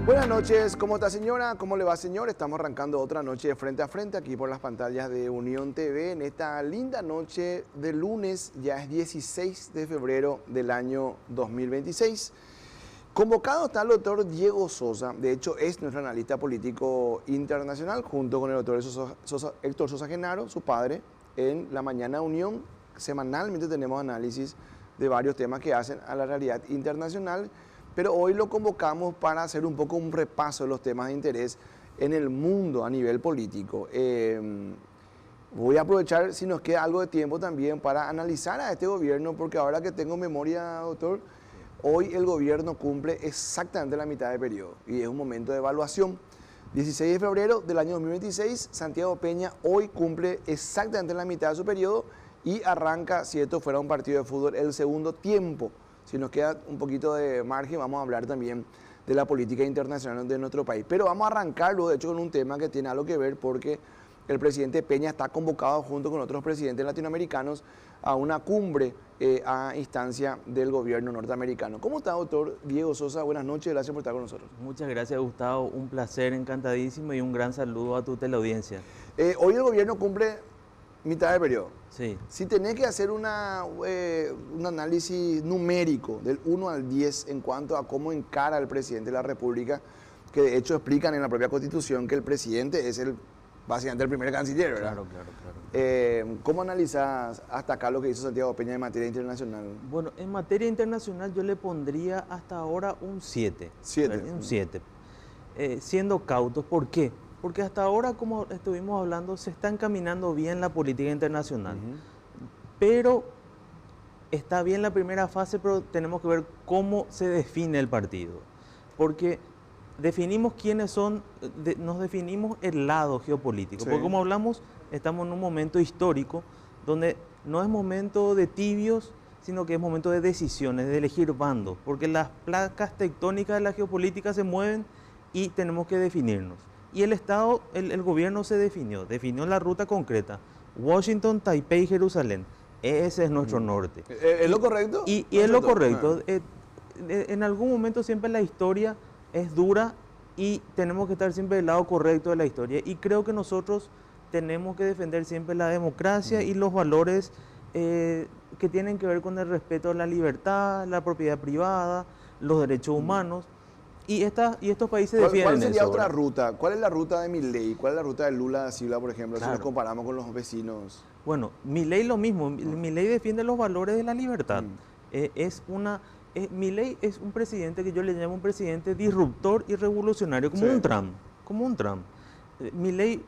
Buenas noches, ¿cómo está señora? ¿Cómo le va señor? Estamos arrancando otra noche de frente a frente aquí por las pantallas de Unión TV en esta linda noche de lunes, ya es 16 de febrero del año 2026. Convocado está el doctor Diego Sosa, de hecho es nuestro analista político internacional, junto con el doctor Héctor Sosa Genaro, su padre, en la Mañana Unión. Semanalmente tenemos análisis de varios temas que hacen a la realidad internacional, pero hoy lo convocamos para hacer un poco un repaso de los temas de interés en el mundo a nivel político. Voy a aprovechar, si nos queda algo de tiempo también, para analizar a este gobierno, porque ahora que tengo memoria, doctor, hoy el gobierno cumple exactamente la mitad de periodo y es un momento de evaluación. 16 de febrero del año 2026, Santiago Peña hoy cumple exactamente la mitad de su periodo y arranca, si esto fuera un partido de fútbol, el segundo tiempo. Si nos queda un poquito de margen, vamos a hablar también de la política internacional de nuestro país. Pero vamos a arrancarlo, de hecho, con un tema que tiene algo que ver porque el presidente Peña está convocado junto con otros presidentes latinoamericanos a una cumbre a instancia del gobierno norteamericano. ¿Cómo está, doctor Diego Sosa? Buenas noches, gracias por estar con nosotros. Muchas gracias, Gustavo. Un placer, encantadísimo, y un gran saludo a tu teleaudiencia. Hoy el gobierno cumple mitad de periodo. Sí. Si tenés que hacer un análisis numérico del 1 al 10 en cuanto a cómo encara el presidente de la República, que de hecho explican en la propia Constitución que el presidente es básicamente el primer canciller, ¿verdad? Claro. ¿Cómo analizas hasta acá lo que hizo Santiago Peña en materia internacional? Bueno, en materia internacional yo le pondría hasta ahora un 7. Un 7. Siendo cautos, ¿por qué? Porque hasta ahora, como estuvimos hablando, se está encaminando bien la política internacional. Pero está bien la primera fase, pero tenemos que ver cómo se define el partido. Porque definimos quiénes son, nos definimos el lado geopolítico. Sí. Porque como hablamos, estamos en un momento histórico donde no es momento de tibios, sino que es momento de decisiones, de elegir bandos. Porque las placas tectónicas de la geopolítica se mueven y tenemos que definirnos. Y el Estado, el gobierno se definió la ruta concreta: Washington, Taipei, Jerusalén. Ese es nuestro norte. ¿Es lo correcto? Y es lo correcto. En algún momento siempre la historia es dura y tenemos que estar siempre del lado correcto de la historia. Y creo que nosotros tenemos que defender siempre la democracia y los valores que tienen que ver con el respeto a la libertad, la propiedad privada, los derechos humanos. Y estos países defienden eso. ¿Cuál sería otra ruta? ¿Cuál es la ruta de Milei? ¿Cuál es la ruta de Lula da Silva, por ejemplo, si nos comparamos con los vecinos? Bueno, Milei lo mismo. Milei defiende los valores de la libertad. Milei es un presidente que yo le llamo un presidente disruptor y revolucionario, como un Trump. Milei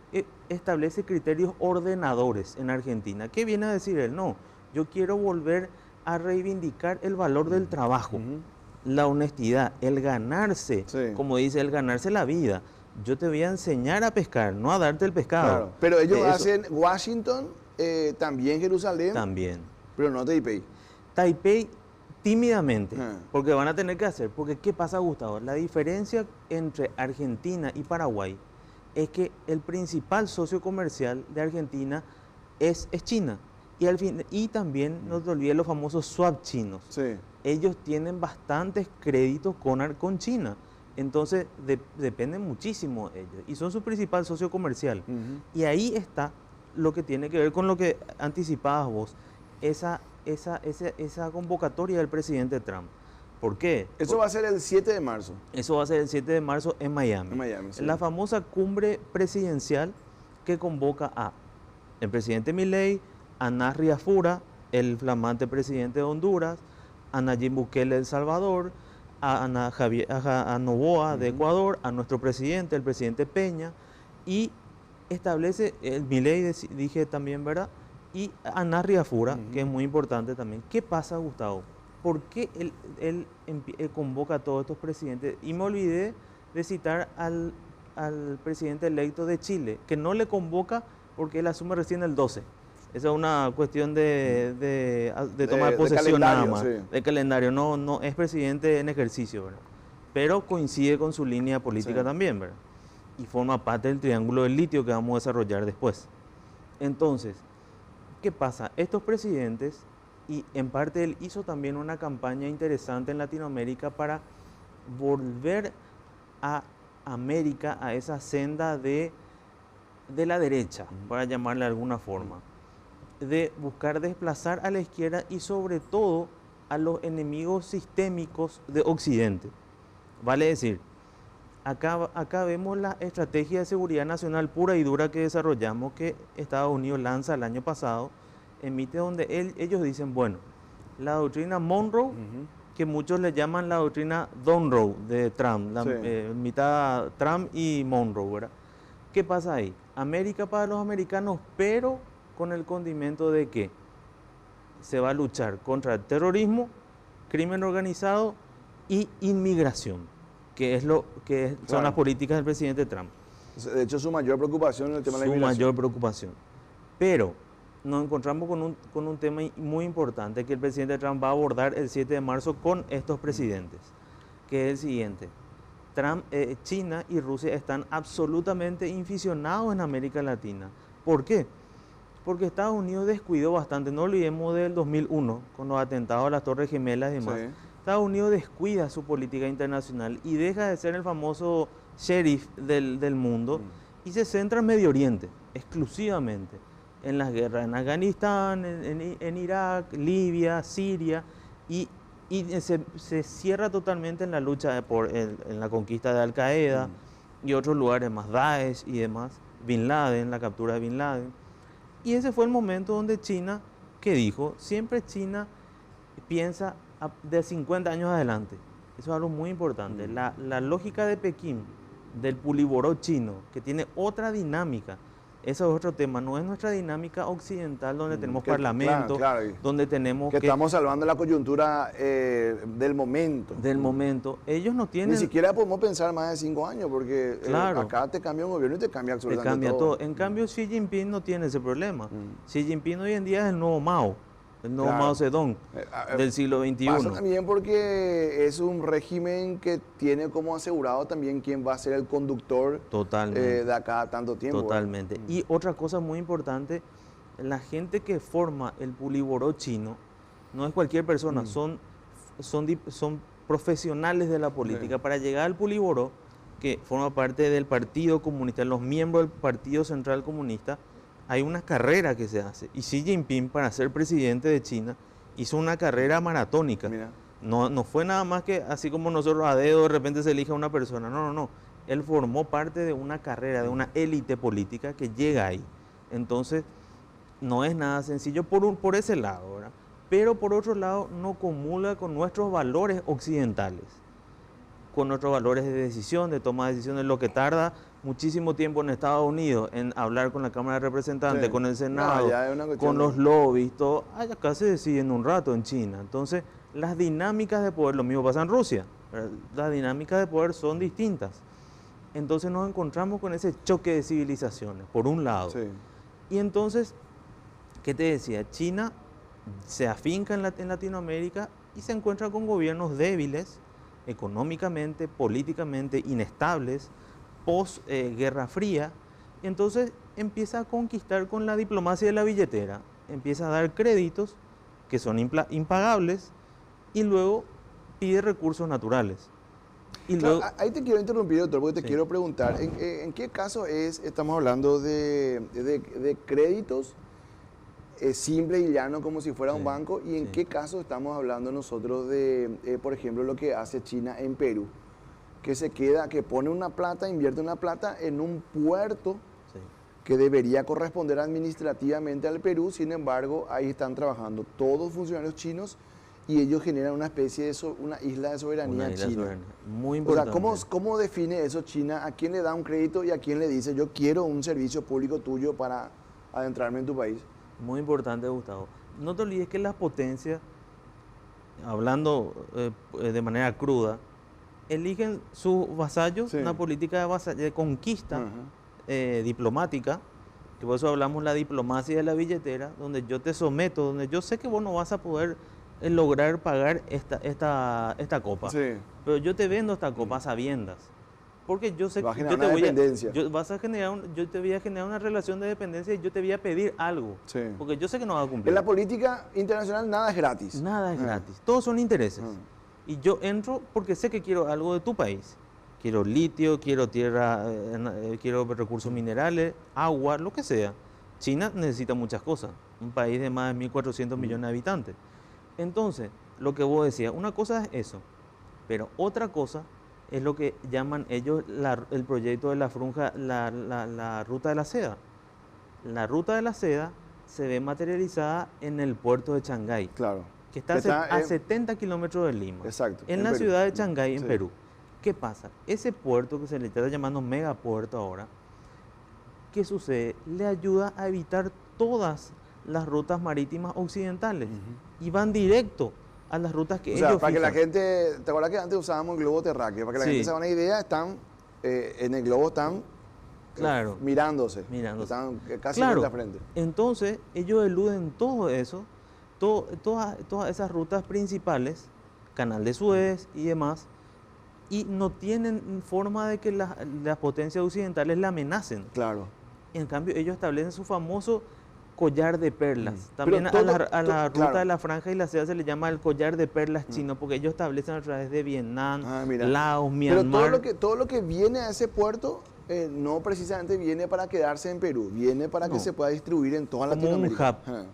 establece criterios ordenadores en Argentina. ¿Qué viene a decir él? No, yo quiero volver a reivindicar el valor del trabajo. La honestidad, el ganarse, como dice, el ganarse la vida. Yo te voy a enseñar a pescar, no a darte el pescado. Claro, pero ellos hacen Washington, también Jerusalén. También. Pero no Taipei. Taipei tímidamente, porque van a tener que hacer. Porque ¿qué pasa, Gustavo? La diferencia entre Argentina y Paraguay es que el principal socio comercial de Argentina es China. Y también no te olvides los famosos swap chinos. Sí. Ellos tienen bastantes créditos con China. Entonces dependen muchísimo de ellos. Y son su principal socio comercial. Y ahí está lo que tiene que ver con lo que anticipabas vos. Esa convocatoria del presidente Trump. ¿Por qué? Eso va a ser el 7 de marzo. Eso va a ser el 7 de marzo en Miami. Sí. La famosa cumbre presidencial que convoca a el presidente Milei, a Nas Riafura, el flamante presidente de Honduras, a Nayib Bukele de El Salvador, a Noboa de Ecuador, a nuestro presidente, el presidente Peña, y establece, el Milei dije también, ¿verdad? Y a Nas Riafura, que es muy importante también. ¿Qué pasa, Gustavo? ¿Por qué él convoca a todos estos presidentes? Y me olvidé de citar al presidente electo de Chile, que no le convoca porque él asume recién el 12. Esa es una cuestión de toma de posesión nada más, de calendario. No es presidente en ejercicio, ¿verdad? Pero coincide con su línea política también, ¿verdad? Y forma parte del triángulo del litio que vamos a desarrollar después. Entonces, ¿qué pasa? Estos presidentes, y en parte él hizo también una campaña interesante en Latinoamérica para volver a América a esa senda de la derecha, para llamarle de alguna forma, de buscar desplazar a la izquierda y sobre todo a los enemigos sistémicos de Occidente. Vale decir, acá vemos la estrategia de seguridad nacional pura y dura que desarrollamos, que Estados Unidos lanza el año pasado, emite donde ellos dicen, bueno, la doctrina Monroe, que muchos le llaman la doctrina Donroe de Trump, mitad Trump y Monroe, ¿verdad? ¿Qué pasa ahí? América para los americanos, pero con el condimento de que se va a luchar contra el terrorismo, crimen organizado y inmigración, que es son las políticas del presidente Trump. De hecho, su mayor preocupación en el tema de la inmigración. Su mayor preocupación. Pero nos encontramos con un tema muy importante que el presidente Trump va a abordar el 7 de marzo con estos presidentes, que es el siguiente. China y Rusia están absolutamente inficionados en América Latina. ¿Por qué? Porque Estados Unidos descuidó bastante, no olvidemos del 2001, con los atentados a las Torres Gemelas y demás. Sí. Estados Unidos descuida su política internacional y deja de ser el famoso sheriff del mundo y se centra en Medio Oriente, exclusivamente, en las guerras en Afganistán, en Irak, Libia, Siria, y se cierra totalmente en la lucha en la conquista de Al Qaeda y otros lugares más, Daesh y demás, Bin Laden, la captura de Bin Laden. Y ese fue el momento donde China, que dijo, siempre China piensa de 50 años adelante. Eso es algo muy importante. La lógica de Pekín, del puliboró chino, que tiene otra dinámica. Eso es otro tema, no es nuestra dinámica occidental donde tenemos parlamentos, claro, donde tenemos que estamos salvando la coyuntura del momento. Del momento. Ellos no tienen... Ni siquiera podemos pensar más de 5 años, porque acá te cambia un gobierno y te cambia absolutamente todo. En cambio, Xi Jinping no tiene ese problema. Xi Jinping hoy en día es el nuevo Mao. El nuevo Mao Zedong del siglo XXI. Pasa también porque es un régimen que tiene como asegurado también quién va a ser el conductor de acá a tanto tiempo. Totalmente. Y otra cosa muy importante, la gente que forma el puliboró chino no es cualquier persona, son profesionales de la política. Para llegar al puliboró, que forma parte del Partido Comunista, los miembros del Partido Central Comunista, hay una carrera que se hace. Y Xi Jinping, para ser presidente de China, hizo una carrera maratónica. No fue nada más que así como nosotros a dedo de repente se elige a una persona. No. Él formó parte de una carrera, de una élite política que llega ahí. Entonces, no es nada sencillo por ese lado, ¿verdad? Pero por otro lado, no comulga con nuestros valores occidentales, con nuestros valores de decisión, de toma de decisiones, lo que tarda muchísimo tiempo en Estados Unidos en hablar con la Cámara de Representantes, con el Senado, con los lobbies, todo, acá se decide en un rato en China. Entonces, las dinámicas de poder, lo mismo pasa en Rusia, ¿verdad? Las dinámicas de poder son distintas. Entonces nos encontramos con ese choque de civilizaciones, por un lado. Y entonces, ¿qué te decía? China se afinca en Latinoamérica y se encuentra con gobiernos débiles, económicamente, políticamente inestables, post-Guerra Fría, y entonces empieza a conquistar con la diplomacia de la billetera, empieza a dar créditos que son impagables y luego pide recursos naturales. Y luego... Ahí te quiero interrumpir, doctor, porque te quiero preguntar, ¿en qué caso estamos hablando de créditos simple y llano como si fuera un banco, y en qué caso estamos hablando nosotros de, por ejemplo, lo que hace China en Perú? Que pone una plata, invierte una plata en un puerto que debería corresponder administrativamente al Perú. Sin embargo, ahí están trabajando todos funcionarios chinos y ellos generan una especie de una isla de soberanía china. Muy importante. O sea, ¿cómo define eso China? ¿A quién le da un crédito y a quién le dice yo quiero un servicio público tuyo para adentrarme en tu país? Muy importante, Gustavo. No te olvides que las potencias, hablando de manera cruda, eligen sus vasallos, una política de conquista diplomática, que por eso hablamos la diplomacia de la billetera, donde yo te someto, donde yo sé que vos no vas a poder lograr pagar esta copa, pero yo te vendo esta copa a sabiendas, porque yo sé que yo te voy a generar una relación de dependencia y yo te voy a pedir algo, porque yo sé que no vas a cumplir. En la política internacional nada es gratis. Nada es gratis, todos son intereses. Y yo entro porque sé que quiero algo de tu país. quiero litio, quiero tierra, quiero recursos minerales, agua, lo que sea. China necesita muchas cosas, un país de más de 1.400 millones de habitantes. Entonces, lo que vos decías, una cosa es eso, pero otra cosa es lo que llaman ellos el proyecto de la franja, la ruta de la seda. La ruta de la seda se ve materializada en el puerto de Shanghái, Claro. que está a 70 kilómetros de Lima, Exacto. en la ciudad de Shanghái, en Sí. Perú. ¿Qué pasa? Ese puerto que se le está llamando megapuerto ahora, ¿qué sucede? Le ayuda a evitar todas las rutas marítimas occidentales y van directo a las rutas que O sea, ellos para que la fijan. gente, ¿te acuerdas que antes usábamos el globo terráqueo? Para que la Sí. gente se haga una idea, están en el globo están Claro. mirándose. Mirándose. Están casi Claro, frente a frente. entonces ellos eluden todo eso, todas esas rutas principales, Canal de Suez y demás, y no tienen forma de que las potencias occidentales la amenacen. Claro. En cambio, ellos establecen su famoso collar de perlas. También Pero a la ruta claro. de la Franja y la Seda se le llama el collar de perlas chino, porque ellos establecen a través de Vietnam, Mira. Laos, Pero Myanmar. todo lo que viene a ese puerto no precisamente viene para quedarse en Perú, viene para que No. se pueda distribuir en toda Como un Latinoamérica. hub.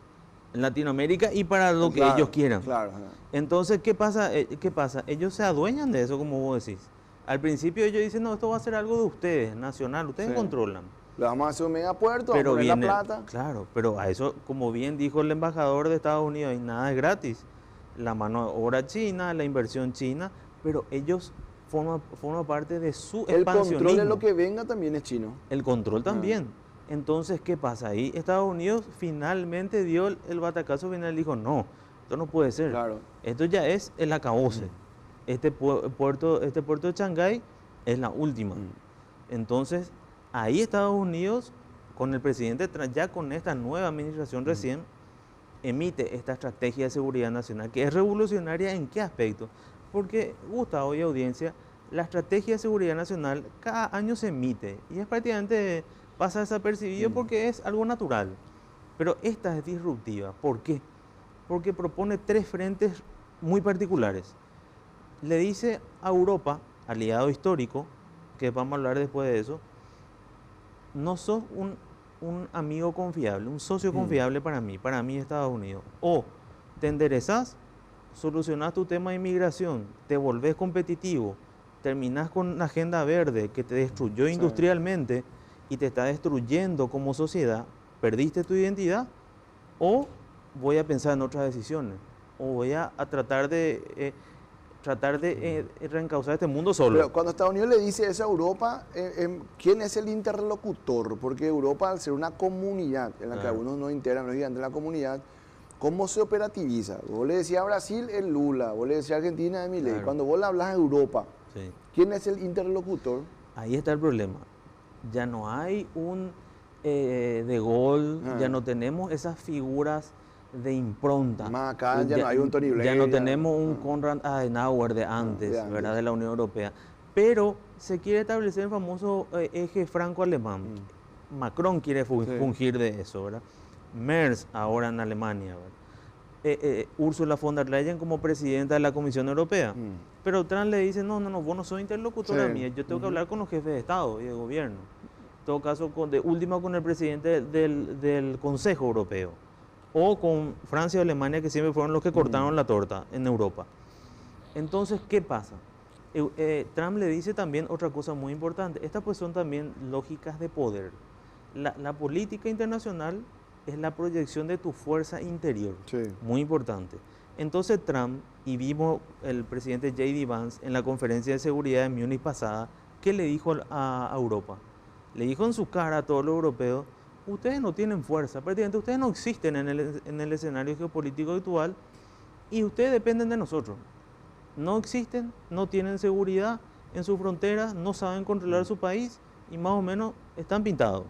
En Latinoamérica y para lo que Claro, ellos quieran. Claro. Entonces, ¿qué pasa? Ellos se adueñan de eso, como vos decís. Al principio ellos dicen, no, esto va a ser algo de ustedes, nacional, ustedes Sí. controlan. Le vamos a hacer un megapuerto, vamos a Pero poner viene, la plata. claro, pero a eso, como bien dijo el embajador de Estados Unidos, y nada es gratis. La mano de obra china, la inversión china, pero ellos forman parte de su El expansionismo. control de lo que venga también es chino. El control también. Entonces, ¿qué pasa? Ahí Estados Unidos finalmente dio el batacazo final y dijo, no, esto no puede ser. Claro. Esto ya es el acabose. Este puerto de Shanghái es la última. Entonces, ahí Estados Unidos, con el presidente Trump, ya con esta nueva administración recién, emite esta estrategia de seguridad nacional, que es revolucionaria ¿en qué aspecto? Porque, Gustavo y audiencia, la estrategia de seguridad nacional cada año se emite y es prácticamente pasa desapercibido porque es algo natural. Pero esta es disruptiva. ¿Por qué? Porque propone 3 frentes muy particulares. Le dice a Europa, aliado histórico, que vamos a hablar después de eso, no sos un amigo confiable, un socio confiable para mí Estados Unidos. O te enderezás, solucionás tu tema de inmigración, te volvés competitivo, terminás con la agenda verde que te destruyó industrialmente y te está destruyendo como sociedad, perdiste tu identidad, o voy a pensar en otras decisiones, o voy a tratar de reencauzar este mundo solo. Pero cuando Estados Unidos le dice eso a Europa, ¿quién es el interlocutor? Porque Europa, al ser una comunidad en la que algunos no integran, no es gigante la comunidad, ¿cómo se operativiza? Vos le decías a Brasil el Lula, vos le decías a Argentina de Milei. Claro. Cuando vos le hablas a Europa, Sí. ¿quién es el interlocutor? Ahí está el problema. Ya no hay un De Gaulle, ya no tenemos esas figuras de impronta. Más acá ya no hay un Tony Blair, Ya no ya- tenemos un Konrad Adenauer de antes, de antes. ¿verdad? De la Unión Europea. Pero se quiere establecer el famoso eje franco-alemán. Macron quiere fungir de eso, ¿verdad? Merz ahora en Alemania, ¿verdad? Ursula von der Leyen como presidenta de la Comisión Europea. Pero Trump le dice, no, vos no sos interlocutora Sí. mía, yo tengo que hablar con los jefes de Estado y de gobierno. En todo caso, de última con el presidente del Consejo Europeo. O con Francia y Alemania, que siempre fueron los que cortaron la torta en Europa. Entonces, ¿qué pasa? Trump le dice también otra cosa muy importante. Estas pues son también lógicas de poder. La política internacional es la proyección de tu fuerza interior. Sí. Muy importante. Entonces Trump, y vimos el presidente J.D. Vance en la conferencia de seguridad de Múnich pasada, ¿qué le dijo a Europa? Le dijo en su cara a todos los europeos, ustedes no tienen fuerza, prácticamente ustedes no existen en el escenario geopolítico actual y ustedes dependen de nosotros. No existen, no tienen seguridad en sus fronteras, no saben controlar su país y más o menos están pintados.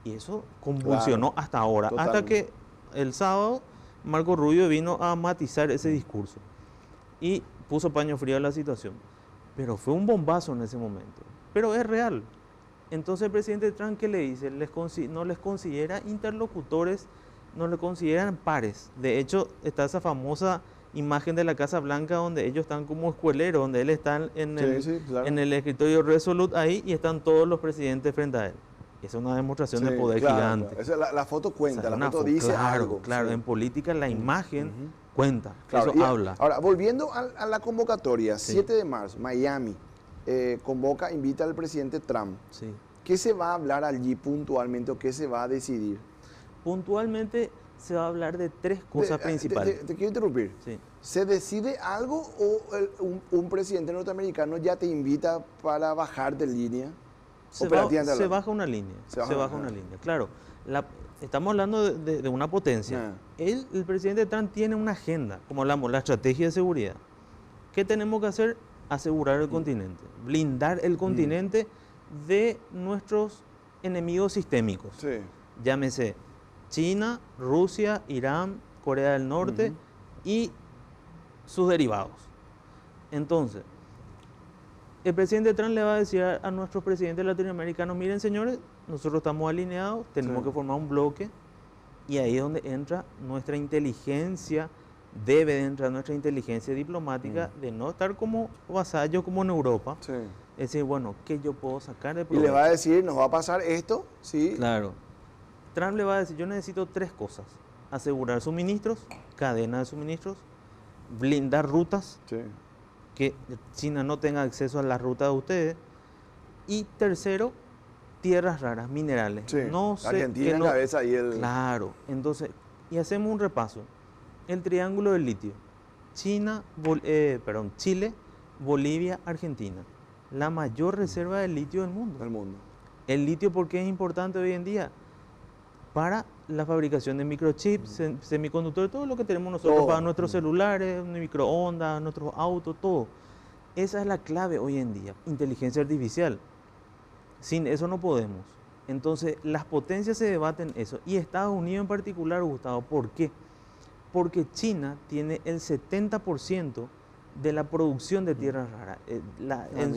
Y eso convulsionó hasta ahora, hasta totalmente. que el sábado Marco Rubio vino a matizar ese discurso y puso paño frío a la situación. Pero fue un bombazo en ese momento. Pero es real. Entonces el presidente Trump, ¿qué le dice? No les considera interlocutores, no les consideran pares. De hecho, está esa famosa imagen de la Casa Blanca donde ellos están como escueleros, donde él está Claro. en el escritorio Resolute ahí y están todos los presidentes frente a él. Esa es una demostración de poder gigante. Claro. Esa, la foto cuenta, O sea, la foto dice claro, algo. Claro, en política la imagen cuenta, Claro, eso habla. Ahora, volviendo a la convocatoria, Sí. 7 de marzo, Miami, invita al presidente Trump. Sí. ¿Qué se va a hablar allí puntualmente o qué se va a decidir? Puntualmente se va a hablar de tres cosas principales. Te quiero interrumpir. Sí. ¿Se decide algo o un presidente norteamericano ya te invita para bajar de línea? Se Operativamente baja una línea. Se Se baja baja una- una línea. Claro, estamos hablando de una potencia. El presidente Trump tiene una agenda, como hablamos, la estrategia de seguridad. ¿Qué tenemos que hacer? Asegurar el continente, blindar el continente de nuestros enemigos sistémicos. Sí. Llámese China, Rusia, Irán, Corea del Norte y sus derivados. Entonces, el presidente Trump le va a decir a nuestros presidentes latinoamericanos, miren señores, nosotros estamos alineados, tenemos Sí. que formar un bloque y ahí es donde entra nuestra inteligencia, debe de entrar nuestra inteligencia diplomática de no estar como vasallos como en Europa. Sí. Es decir, bueno, ¿qué yo puedo sacar de Y provecho? le va a decir, nos va a pasar esto, sí. Claro. Trump le va a decir, yo necesito tres cosas. Asegurar suministros, cadena de suministros, blindar rutas, Sí. que China no tenga acceso a las rutas de ustedes. Y tercero, tierras raras, minerales. Sí. No sé, Argentina que no- encabeza ahí el... Claro, entonces, y hacemos un repaso. El triángulo del litio. Chile, Bolivia, Argentina. La mayor reserva de litio del mundo. del mundo. El litio, ¿por qué es importante hoy en día? Para la fabricación de microchips, semiconductores, todo lo que tenemos nosotros Todo. para nuestros celulares, microondas, nuestros autos, todo. Esa es la clave hoy en día, inteligencia artificial. Sin eso no podemos. Entonces, las potencias se debaten eso. Y Estados Unidos en particular, Gustavo, ¿por qué? Porque China tiene el 70% de la producción de tierras raras.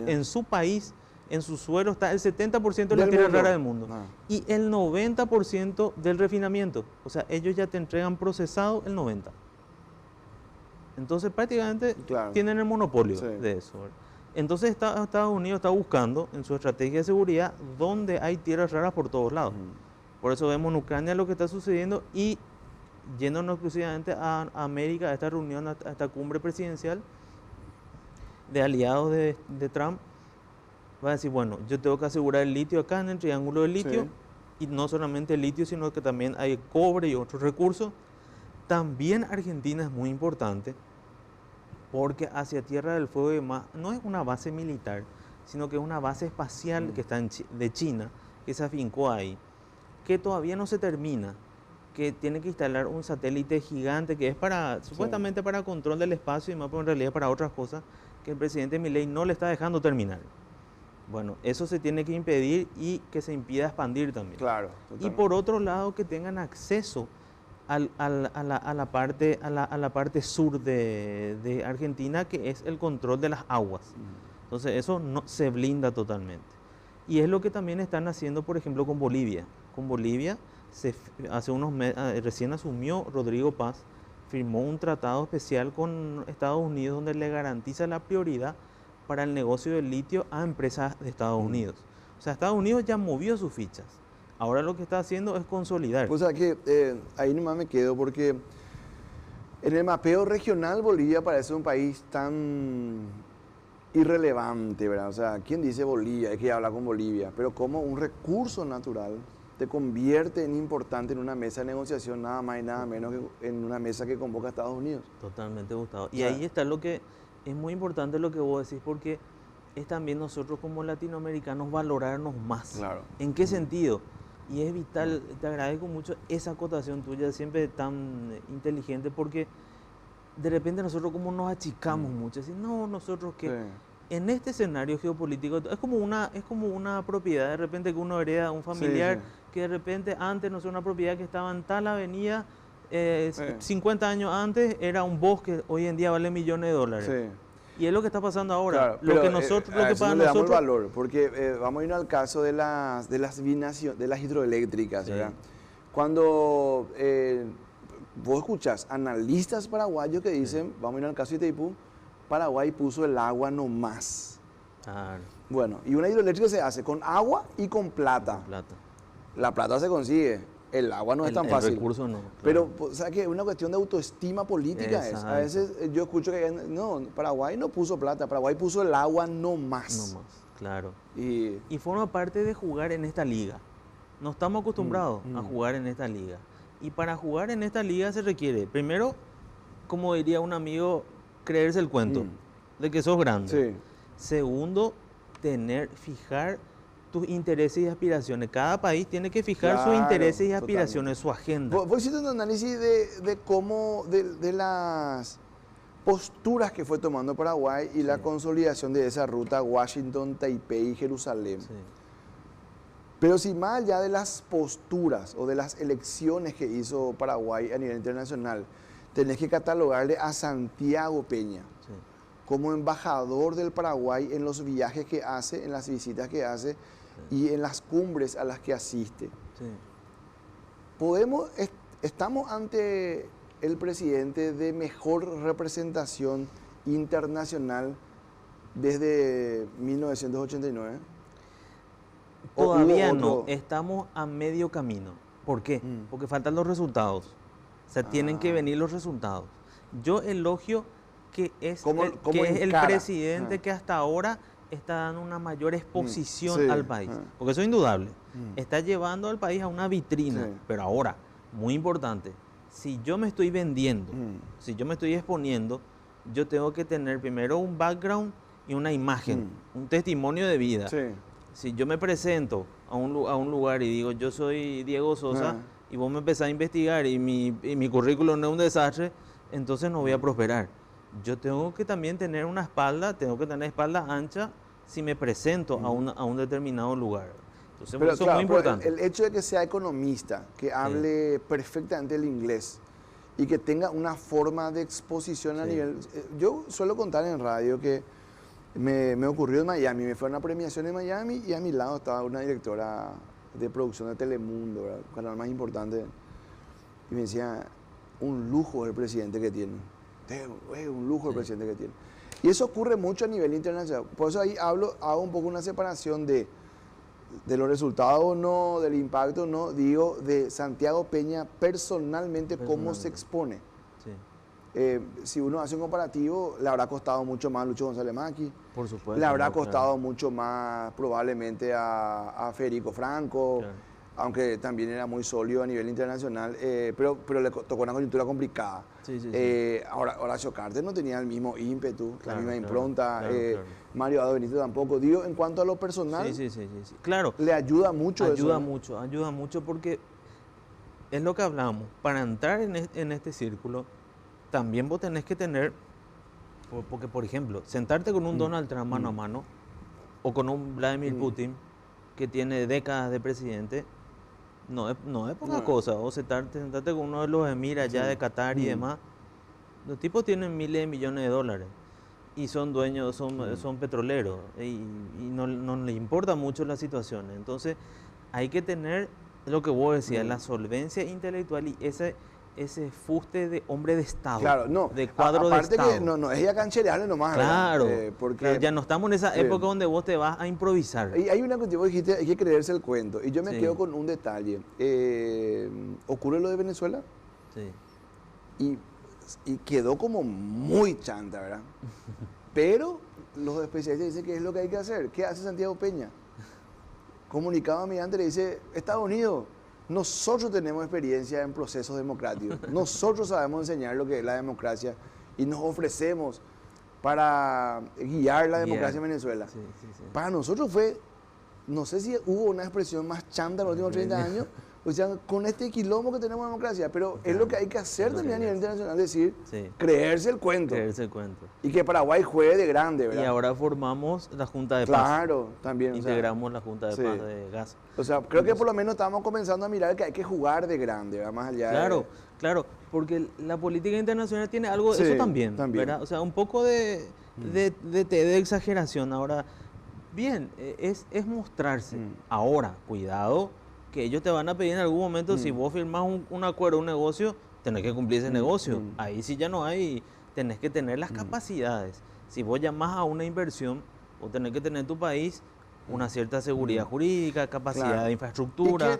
En su país, en su suelo, está el 70% de las Del tierras mundo. raras del mundo. Ah. Y el 90% del refinamiento. O sea, ellos ya te entregan procesado el 90%. Entonces, prácticamente Claro. tienen el monopolio Sí. de eso. ¿verdad? Entonces, Estados Unidos está buscando en su estrategia de seguridad donde hay tierras raras por todos lados. Por eso vemos en Ucrania lo que está sucediendo y yéndonos exclusivamente a América, a esta reunión, a esta cumbre presidencial de aliados de Trump, va a decir, bueno, yo tengo que asegurar el litio acá en el triángulo del litio, Sí. y no solamente el litio, sino que también hay cobre y otros recursos. También Argentina es muy importante, porque hacia Tierra del Fuego y demás, no es una base militar, sino que es una base espacial que está de China, que se afincó ahí, que todavía no se termina, que tiene que instalar un satélite gigante que es para, supuestamente para control del espacio y más, pero en realidad para otras cosas que el presidente Milei no le está dejando terminar. Bueno, eso se tiene que impedir y que se impida expandir también. Claro. Y totalmente. por otro lado, que tengan acceso a la parte sur de Argentina, que es el control de las aguas. Entonces, eso no, se blinda totalmente. Y es lo que también están haciendo, por ejemplo, con Bolivia. Con Bolivia, hace unos meses, recién asumió Rodrigo Paz, firmó un tratado especial con Estados Unidos donde le garantiza la prioridad para el negocio del litio a empresas de Estados Unidos. O sea, Estados Unidos ya movió sus fichas. Ahora lo que está haciendo es consolidar. Pues aquí, ahí nomás me quedo porque en el mapeo regional Bolivia parece un país tan irrelevante, ¿verdad? O sea, ¿quién dice Bolivia? Hay que hablar con Bolivia, pero como un recurso natural te convierte en importante en una mesa de negociación, nada más y nada menos que en una mesa que convoca a Estados Unidos. Totalmente, Gustavo. Y Claro. ahí está lo que es muy importante lo que vos decís, porque es también nosotros como latinoamericanos valorarnos más. Claro. ¿En qué sentido? Y es vital, te agradezco mucho esa acotación tuya, siempre tan inteligente, porque de repente nosotros como nos achicamos mucho, decir, no, nosotros que... Sí. En este escenario geopolítico es como una propiedad de repente que uno hereda a un familiar, sí. que de repente antes, no sé, una propiedad que estaba en tal avenida, Sí. 50 años antes era un bosque, hoy en día vale millones de dólares. Sí. Y es lo que está pasando ahora. Claro, lo pero, que nosotros, a lo que eso para no le damos nosotros, valor, porque vamos a ir al caso de las hidroeléctricas, Sí. ¿verdad? Cuando vos escuchás analistas paraguayos que dicen, vamos a ir al caso de Itaipú, Paraguay puso el agua nomás. Claro, Bueno, y una hidroeléctrica se hace con agua y con plata. con plata. La plata se consigue, el agua no es tan fácil. El recurso no. Pero, claro. ¿sabes qué? Es una cuestión de autoestima política es. A Exacto. veces yo escucho que no, Paraguay no puso plata, Paraguay puso el agua no No más. más, claro. Y Y forma parte de jugar en esta liga. No estamos acostumbrados Mm, a mm. jugar en esta liga. Y para jugar en esta liga se requiere, primero, como diría un amigo, creerse el cuento de que sos grande. sí, Segundo, fijar tus intereses y aspiraciones. Cada país tiene que fijar sus Claro, intereses y totalmente. aspiraciones, su agenda. vos hiciste un análisis de cómo, de las posturas que fue tomando Paraguay y la Sí. consolidación de esa ruta Washington, Taipei, Jerusalén. Sí, Pero si más allá de las posturas o de las elecciones que hizo Paraguay a nivel internacional, tenés que catalogarle a Santiago Peña sí, como embajador del Paraguay en los viajes que hace, en las visitas que hace y en las cumbres a las que asiste. sí. Estamos ante el presidente de mejor representación internacional desde 1989. ¿O hubo Todavía no, otro? estamos a medio camino. ¿Por qué? Mm. Porque faltan los resultados. O sea, tienen que Ah. venir los resultados. Yo elogio que es ¿Cómo que es el encara? presidente Ah. que hasta ahora está dando una mayor exposición sí, al país. ah. Porque eso es indudable. Mm. Está llevando al país a una vitrina. Sí. Pero ahora, muy importante, si yo me estoy vendiendo, Mm. si yo me estoy exponiendo, yo tengo que tener primero un background y una imagen, un testimonio de vida. Sí. Si yo me presento a un lugar y digo, yo soy Diego Sosa, Ah. y vos me empezás a investigar y mi currículum no es un desastre, entonces no voy a prosperar. Yo tengo que también tener una espalda, tengo que tener espalda ancha si me presento a un determinado lugar. Entonces, Pero eso claro, es muy pero importante. el hecho de que sea economista, que hable perfectamente el inglés y que tenga una forma de exposición a Sí. nivel... Yo suelo contar en radio que me ocurrió en Miami, me fue a una premiación en Miami y a mi lado estaba una directora de producción de Telemundo, ¿verdad? El canal más importante, y me decía, un lujo el presidente que tiene. Un lujo el Sí. presidente que tiene. Y eso ocurre mucho a nivel internacional. Por eso ahí hago un poco una separación de los resultados o no, del impacto no, digo de Santiago Peña personalmente, cómo se Personalmente. expone. Sí, Si uno hace un comparativo, le habrá costado mucho más a Lucho González Maki, por supuesto. le habrá no, claro, costado mucho más probablemente a Federico Franco, claro. aunque también era muy sólido a nivel internacional, pero le tocó una coyuntura complicada. Sí, sí, sí. Ahora Horacio Cartes no tenía el mismo ímpetu, Claro, la misma claro, impronta, claro, claro. Mario Ado Benítez tampoco. Digo, en cuanto a lo personal, Sí, sí, sí, sí, sí. Claro, le ayuda mucho eso, ayuda ¿no? ayuda mucho porque es lo que hablamos. Para entrar en este círculo, también vos tenés que tener, porque por ejemplo, sentarte con un Donald Trump mano a mano o con un Vladimir Putin que tiene décadas de presidente, no es poca No. cosa. O sentarte con uno de los emirs allá Sí. de Qatar y demás. Los tipos tienen miles de millones de dólares y son dueños, son petroleros y no les importa mucho la situación. Entonces hay que tener lo que vos decías, la solvencia intelectual y ese fuste de hombre de Estado, Claro, no. de cuadro de Aparte Estado. que no es ya cancherearle nomás, Claro, ¿verdad? Porque claro, ya no estamos en esa Sí. época donde vos te vas a improvisar. y hay una cuestión, vos dijiste, hay que creerse el cuento. Y yo me Sí. quedo con un detalle. Ocurre lo de Venezuela Sí, y quedó como muy chanta, ¿verdad? Pero los especialistas dicen que es lo que hay que hacer. ¿Qué hace Santiago Peña? Comunicado a migrante le dice, Estados Unidos, nosotros tenemos experiencia en procesos democráticos. Nosotros sabemos enseñar lo que es la democracia y nos ofrecemos para guiar la democracia en Venezuela. sí, sí, sí. Para nosotros fue, no sé si hubo una expresión más chanta en los últimos 30 años, o sea, con este quilombo que tenemos de democracia, pero es lo que hay que hacer Es lo también a que hay nivel que hacer. internacional, es decir, Sí. creerse el cuento. Creerse el cuento. Y que Paraguay juegue de grande, ¿verdad? Y ahora formamos la Junta de Paz. Claro, también. o sea, Integramos la Junta de sí. Paz de Gaza. O sea, creo que por lo menos estamos comenzando a mirar que hay que jugar de grande, ¿verdad? Más allá Claro, claro, porque la política internacional tiene algo de Sí, eso también, también. ¿verdad? O sea, un poco de exageración. Ahora, bien, es mostrarse. Ahora, cuidado, que ellos te van a pedir en algún momento, si vos firmás un acuerdo, un negocio, tenés que cumplir ese negocio. Ahí sí ya no hay, tenés que tener las capacidades. Si vos llamás a una inversión, vos tenés que tener en tu país una cierta seguridad jurídica, capacidad Claro. de infraestructura.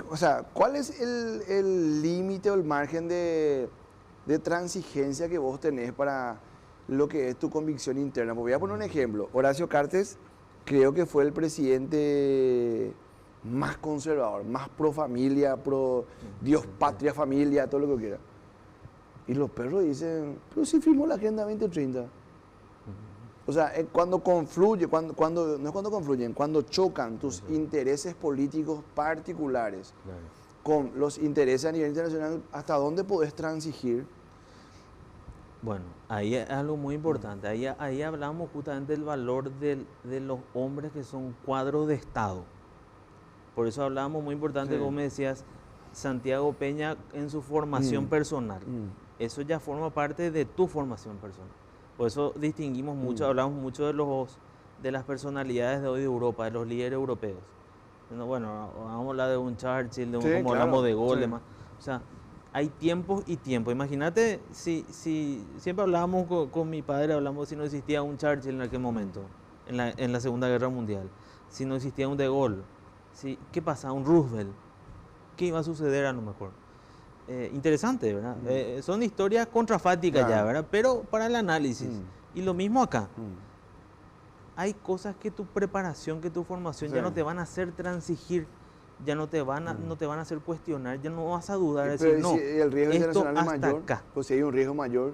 O sea, ¿cuál es el límite o el margen de transigencia que vos tenés para lo que es tu convicción interna? Pues voy a poner un ejemplo. Horacio Cartes creo que fue el presidente más conservador, más pro familia, pro Dios, patria, familia, todo lo que quiera. Y los perros dicen, pero si firmó la Agenda 2030. O sea, cuando confluye, no es cuando confluyen, cuando chocan tus intereses políticos particulares con los intereses a nivel internacional, ¿hasta dónde podés transigir? Bueno, ahí es algo muy importante. Ahí hablamos justamente del valor de los hombres que son cuadros de Estado. Por eso hablábamos muy importante, como me decías, Santiago Peña en su formación personal. Eso ya forma parte de tu formación personal. Por eso distinguimos mucho, hablamos mucho de las personalidades de hoy de Europa, de los líderes europeos. Bueno, vamos a hablar de un Churchill, como hablamos de Gaulle, demás. O sea, hay tiempos y tiempos. Imagínate, si siempre hablábamos con mi padre, hablamos si no existía un Churchill en aquel momento, en la Segunda Guerra Mundial, si no existía un De Gaulle, ¿qué pasa? Un Roosevelt, ¿qué iba a suceder a lo mejor? Interesante, ¿verdad? Son historias contrafácticas ya, ¿verdad? Pero para el análisis. Y lo mismo acá. Hay cosas que tu preparación, que tu formación ya no te van a hacer transigir, ya no te van a hacer cuestionar, ya no vas a dudar. Pero decir, no, si el riesgo internacional es mayor, acá. pues si hay un riesgo mayor.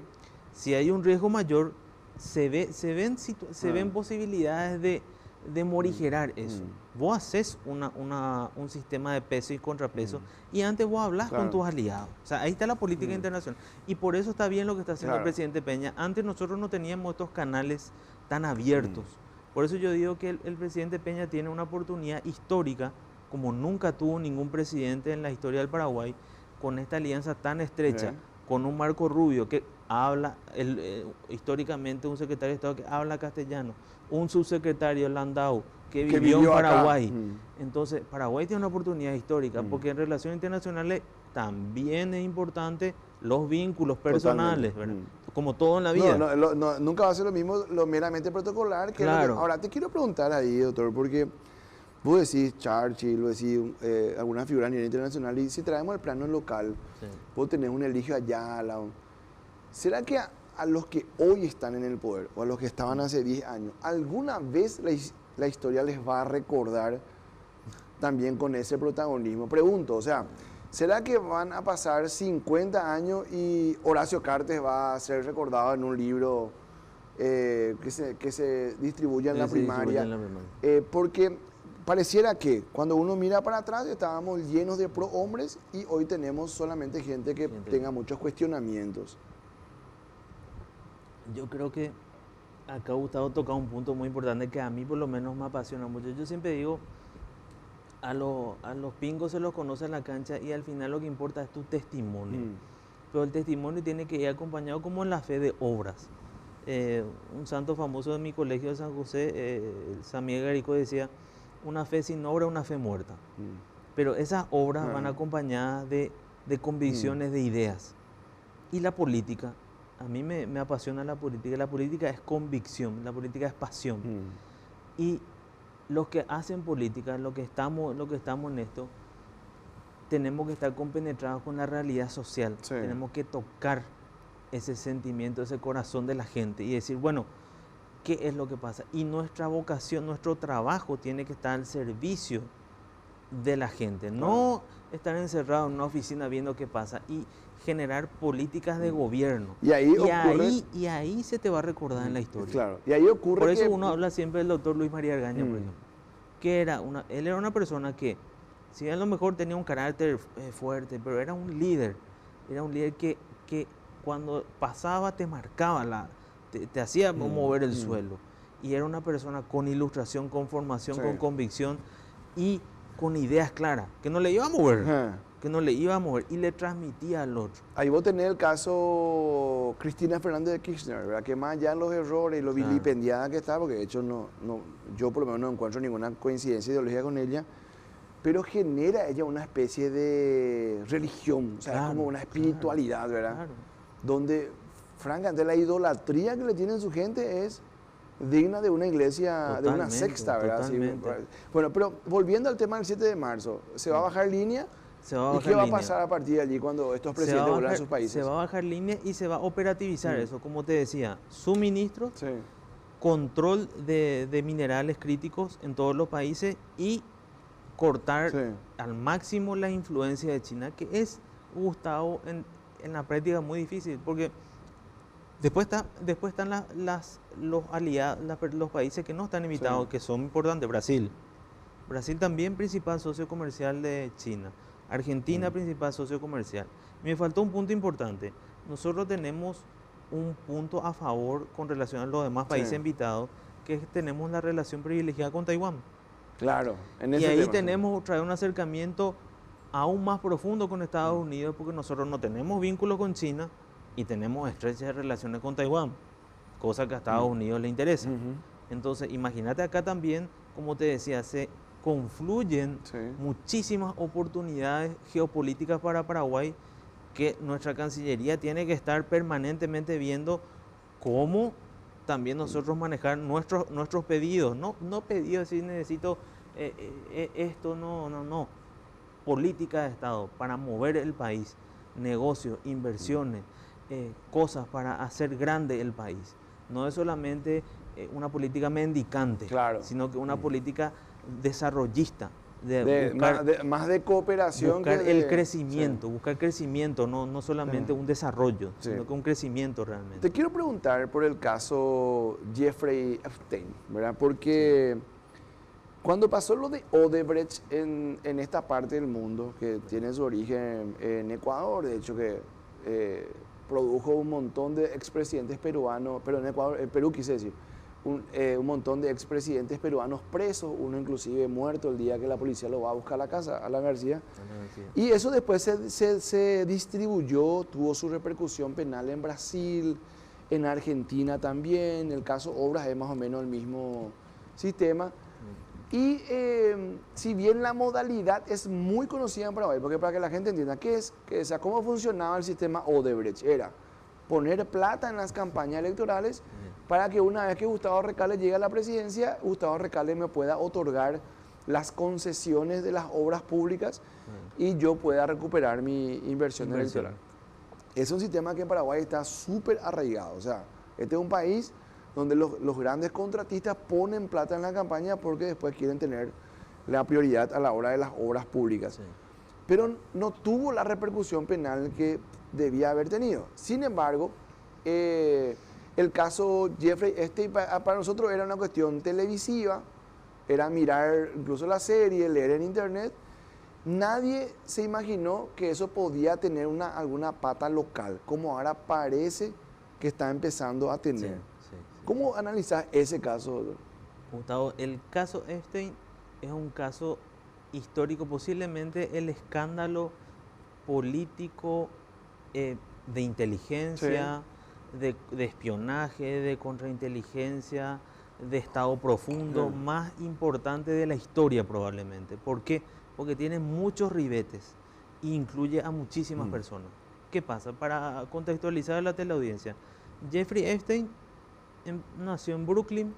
Si hay un riesgo mayor, se ven posibilidades de morigerar eso. Vos haces un sistema de peso y contrapeso y antes vos hablas con tus aliados. O sea, ahí está la política internacional. Y por eso está bien lo que está haciendo el presidente Peña. Antes nosotros no teníamos estos canales tan abiertos. Por eso yo digo que el presidente Peña tiene una oportunidad histórica, como nunca tuvo ningún presidente en la historia del Paraguay, con esta alianza tan estrecha, con un Marco Rubio que habla, históricamente un secretario de Estado que habla castellano, un subsecretario Landau que vivió en Paraguay. Entonces, Paraguay tiene una oportunidad histórica, porque en relaciones internacionales también es importante los vínculos personales, ¿verdad? Como todo en la vida. Nunca va a ser lo mismo lo meramente protocolar. Ahora, te quiero preguntar ahí, doctor, porque vos decís Churchill, vos decís alguna figura a nivel internacional, y si traemos el plano local, vos tenés un Eligio Ayala. ¿Será que a los que hoy están en el poder, o a los que estaban hace 10 años, alguna vez la historia les va a recordar también con ese protagonismo? Pregunto, o sea, ¿será que van a pasar 50 años y Horacio Cartes va a ser recordado en un libro que se distribuya en la primaria? Porque pareciera que cuando uno mira para atrás estábamos llenos de prohombres y hoy tenemos solamente gente que tenga muchos cuestionamientos. Yo creo que acá Gustavo toca un punto muy importante que a mí por lo menos me apasiona mucho. Yo siempre digo, a los pingos se los conoce en la cancha y al final lo que importa es tu testimonio. Pero el testimonio tiene que ir acompañado como en la fe de obras. Un santo famoso de mi colegio de San José, San Miguel Garico, decía, una fe sin obra es una fe muerta. Pero esas obras van acompañadas de convicciones, de ideas. Y la política, a mí me apasiona la política es convicción, la política es pasión. Y los que hacen política, los que estamos en esto, tenemos que estar compenetrados con la realidad social. Tenemos que tocar ese sentimiento, ese corazón de la gente y decir, bueno, ¿qué es lo que pasa? Y nuestra vocación, nuestro trabajo tiene que estar al servicio de la gente, no estar encerrado en una oficina viendo qué pasa y generar políticas de gobierno. Y ahí se te va a recordar en la historia. Claro. Y ahí ocurre. Por eso uno habla siempre del doctor Luis María Argaña, por ejemplo, que él era una persona que, si bien a lo mejor tenía un carácter fuerte, pero era un líder que cuando pasaba te marcaba, te hacía mover el suelo. Y era una persona con ilustración, con formación, con convicción y con ideas claras, que no le iba a mover, y le transmitía al otro. Ahí vos tenés el caso Cristina Fernández de Kirchner, ¿verdad? Que más allá de los errores y lo vilipendiada que está, porque de hecho yo por lo menos no encuentro ninguna coincidencia ideológica con ella, pero genera ella una especie de religión, o sea, es como una espiritualidad, ¿verdad? Claro. Donde, francamente, la idolatría que le tienen su gente es digna de una iglesia, de una sexta, ¿verdad? Sí, bueno, pero volviendo al tema del 7 de marzo, ¿se va a bajar línea? ¿Y qué va a pasar a partir de allí cuando estos presidentes vuelvan a sus países? Se va a bajar línea y se va a operativizar eso, como te decía, suministro, control de minerales críticos en todos los países y cortar al máximo la influencia de China, que es, Gustavo, en la práctica muy difícil, porque después están los aliados, los países que no están invitados, que son importantes. Brasil también principal socio comercial de China. Argentina principal socio comercial. Me faltó un punto importante. Nosotros tenemos un punto a favor con relación a los demás países invitados, que es que tenemos la relación privilegiada con Taiwán. Claro. Y ahí tenemos otra vez un acercamiento aún más profundo con Estados Unidos, porque nosotros no tenemos vínculos con China y tenemos estrechas relaciones con Taiwán, cosa que a Estados Unidos le interesa. Entonces, imagínate acá también, como te decía, se confluyen muchísimas oportunidades geopolíticas para Paraguay, que nuestra Cancillería tiene que estar permanentemente viendo cómo también nosotros manejar nuestros pedidos. No pedidos si necesito esto, no. Política de Estado para mover el país, negocios, inversiones, cosas para hacer grande el país. No es solamente una política mendicante, sino que una política desarrollista, más de cooperación, buscar el crecimiento, buscar crecimiento, no solamente un desarrollo, sino que un crecimiento realmente. Te quiero preguntar por el caso Jeffrey Epstein, ¿verdad? Porque cuando pasó lo de Odebrecht en esta parte del mundo, que tiene su origen en Ecuador, de hecho que produjo un montón de expresidentes peruanos, pero en Ecuador, en Perú quise decir, un montón de expresidentes peruanos presos, uno inclusive muerto el día que la policía lo va a buscar a la casa, Alan García. Y eso después se distribuyó, tuvo su repercusión penal en Brasil, en Argentina también. El caso Obras es más o menos el mismo sistema. Y si bien la modalidad es muy conocida en Paraguay, porque para que la gente entienda cómo funcionaba el sistema Odebrecht, era poner plata en las campañas electorales para que una vez que Gustavo Recalde llegue a la presidencia, Gustavo Recalde me pueda otorgar las concesiones de las obras públicas y yo pueda recuperar mi inversión electoral. Es un sistema que en Paraguay está súper arraigado. O sea, este es un país donde los grandes contratistas ponen plata en la campaña porque después quieren tener la prioridad a la hora de las obras públicas. Pero no tuvo la repercusión penal que debía haber tenido. Sin embargo, el caso Jeffrey Epstein para nosotros era una cuestión televisiva, era mirar incluso la serie, leer en internet. Nadie se imaginó que eso podía tener alguna pata local, como ahora parece que está empezando a tener. ¿Cómo analizas ese caso, doctor? Gustavo, el caso Epstein es un caso histórico, posiblemente el escándalo político de inteligencia, de espionaje, de contrainteligencia, de estado profundo, más importante de la historia probablemente. ¿Por qué? Porque tiene muchos ribetes e incluye a muchísimas personas. ¿Qué pasa? Para contextualizar a la teleaudiencia, Jeffrey Epstein nació en Brooklyn,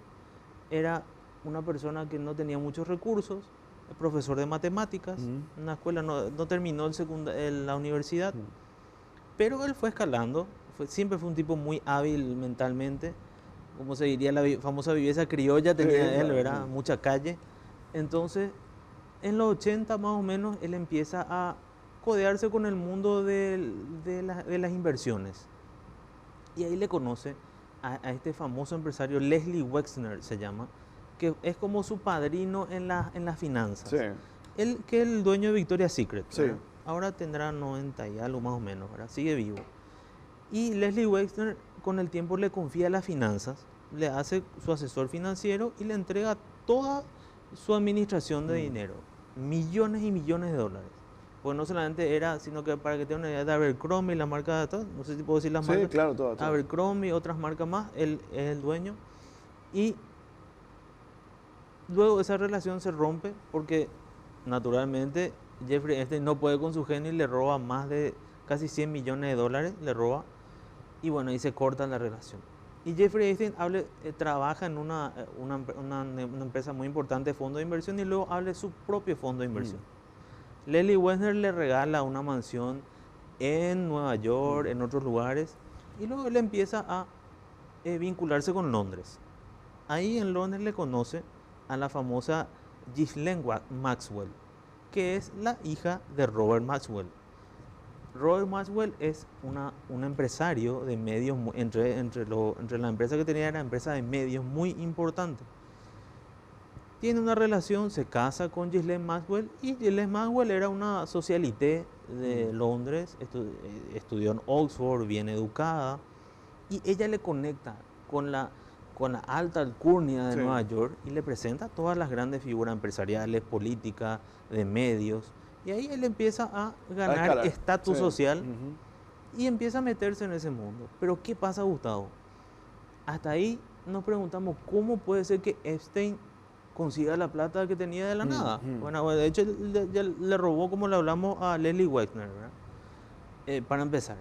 era una persona que no tenía muchos recursos, profesor de matemáticas, en una escuela, no terminó la universidad, pero él fue escalando, siempre fue un tipo muy hábil mentalmente, como se diría la famosa viveza criolla tenía él, ¿verdad? Mucha calle. Entonces, en los 80 más o menos, él empieza a codearse con el mundo de las inversiones. Y ahí le conoce a este famoso empresario, Leslie Wexner se llama, que es como su padrino en las finanzas. Él, que es el dueño de Victoria's Secret. Ahora tendrá 90 y algo más o menos, ¿verdad? Sigue vivo. Y Leslie Wexner con el tiempo le confía las finanzas, le hace su asesor financiero y le entrega toda su administración de dinero, millones y millones de dólares. Pues no solamente era, sino que para que tengan una idea de Abercrombie, la marca de todo, no sé si puedo decir las marcas. Sí, claro, todo. Abercrombie, otras marcas más, él es el dueño. Y luego esa relación se rompe porque naturalmente, Jeffrey Epstein no puede con su genio y le roba más de casi 100 millones de dólares, le roba, y bueno, ahí se corta la relación. Y Jeffrey Epstein trabaja en una empresa muy importante de fondo de inversión y luego abre su propio fondo de inversión. Leslie Wexner le regala una mansión en Nueva York, en otros lugares, y luego él empieza a vincularse con Londres. Ahí en Londres le conoce a la famosa Ghislaine Maxwell, que es la hija de Robert Maxwell. Robert Maxwell es un empresario de medios, entre la empresa que tenía, era empresa de medios muy importante. Tiene una relación, se casa con Ghislaine Maxwell, y Ghislaine Maxwell era una socialité de Londres, estudió en Oxford, bien educada, y ella le conecta con la alta alcurnia de Nueva York y le presenta a todas las grandes figuras empresariales, políticas, de medios. Y ahí él empieza a ganar estatus social y empieza a meterse en ese mundo. Pero ¿qué pasa, Gustavo? Hasta ahí nos preguntamos cómo puede ser que Epstein consiga la plata que tenía de la nada. Bueno, de hecho le robó, como le hablamos, a Leslie Wexner, ¿verdad? Para empezar.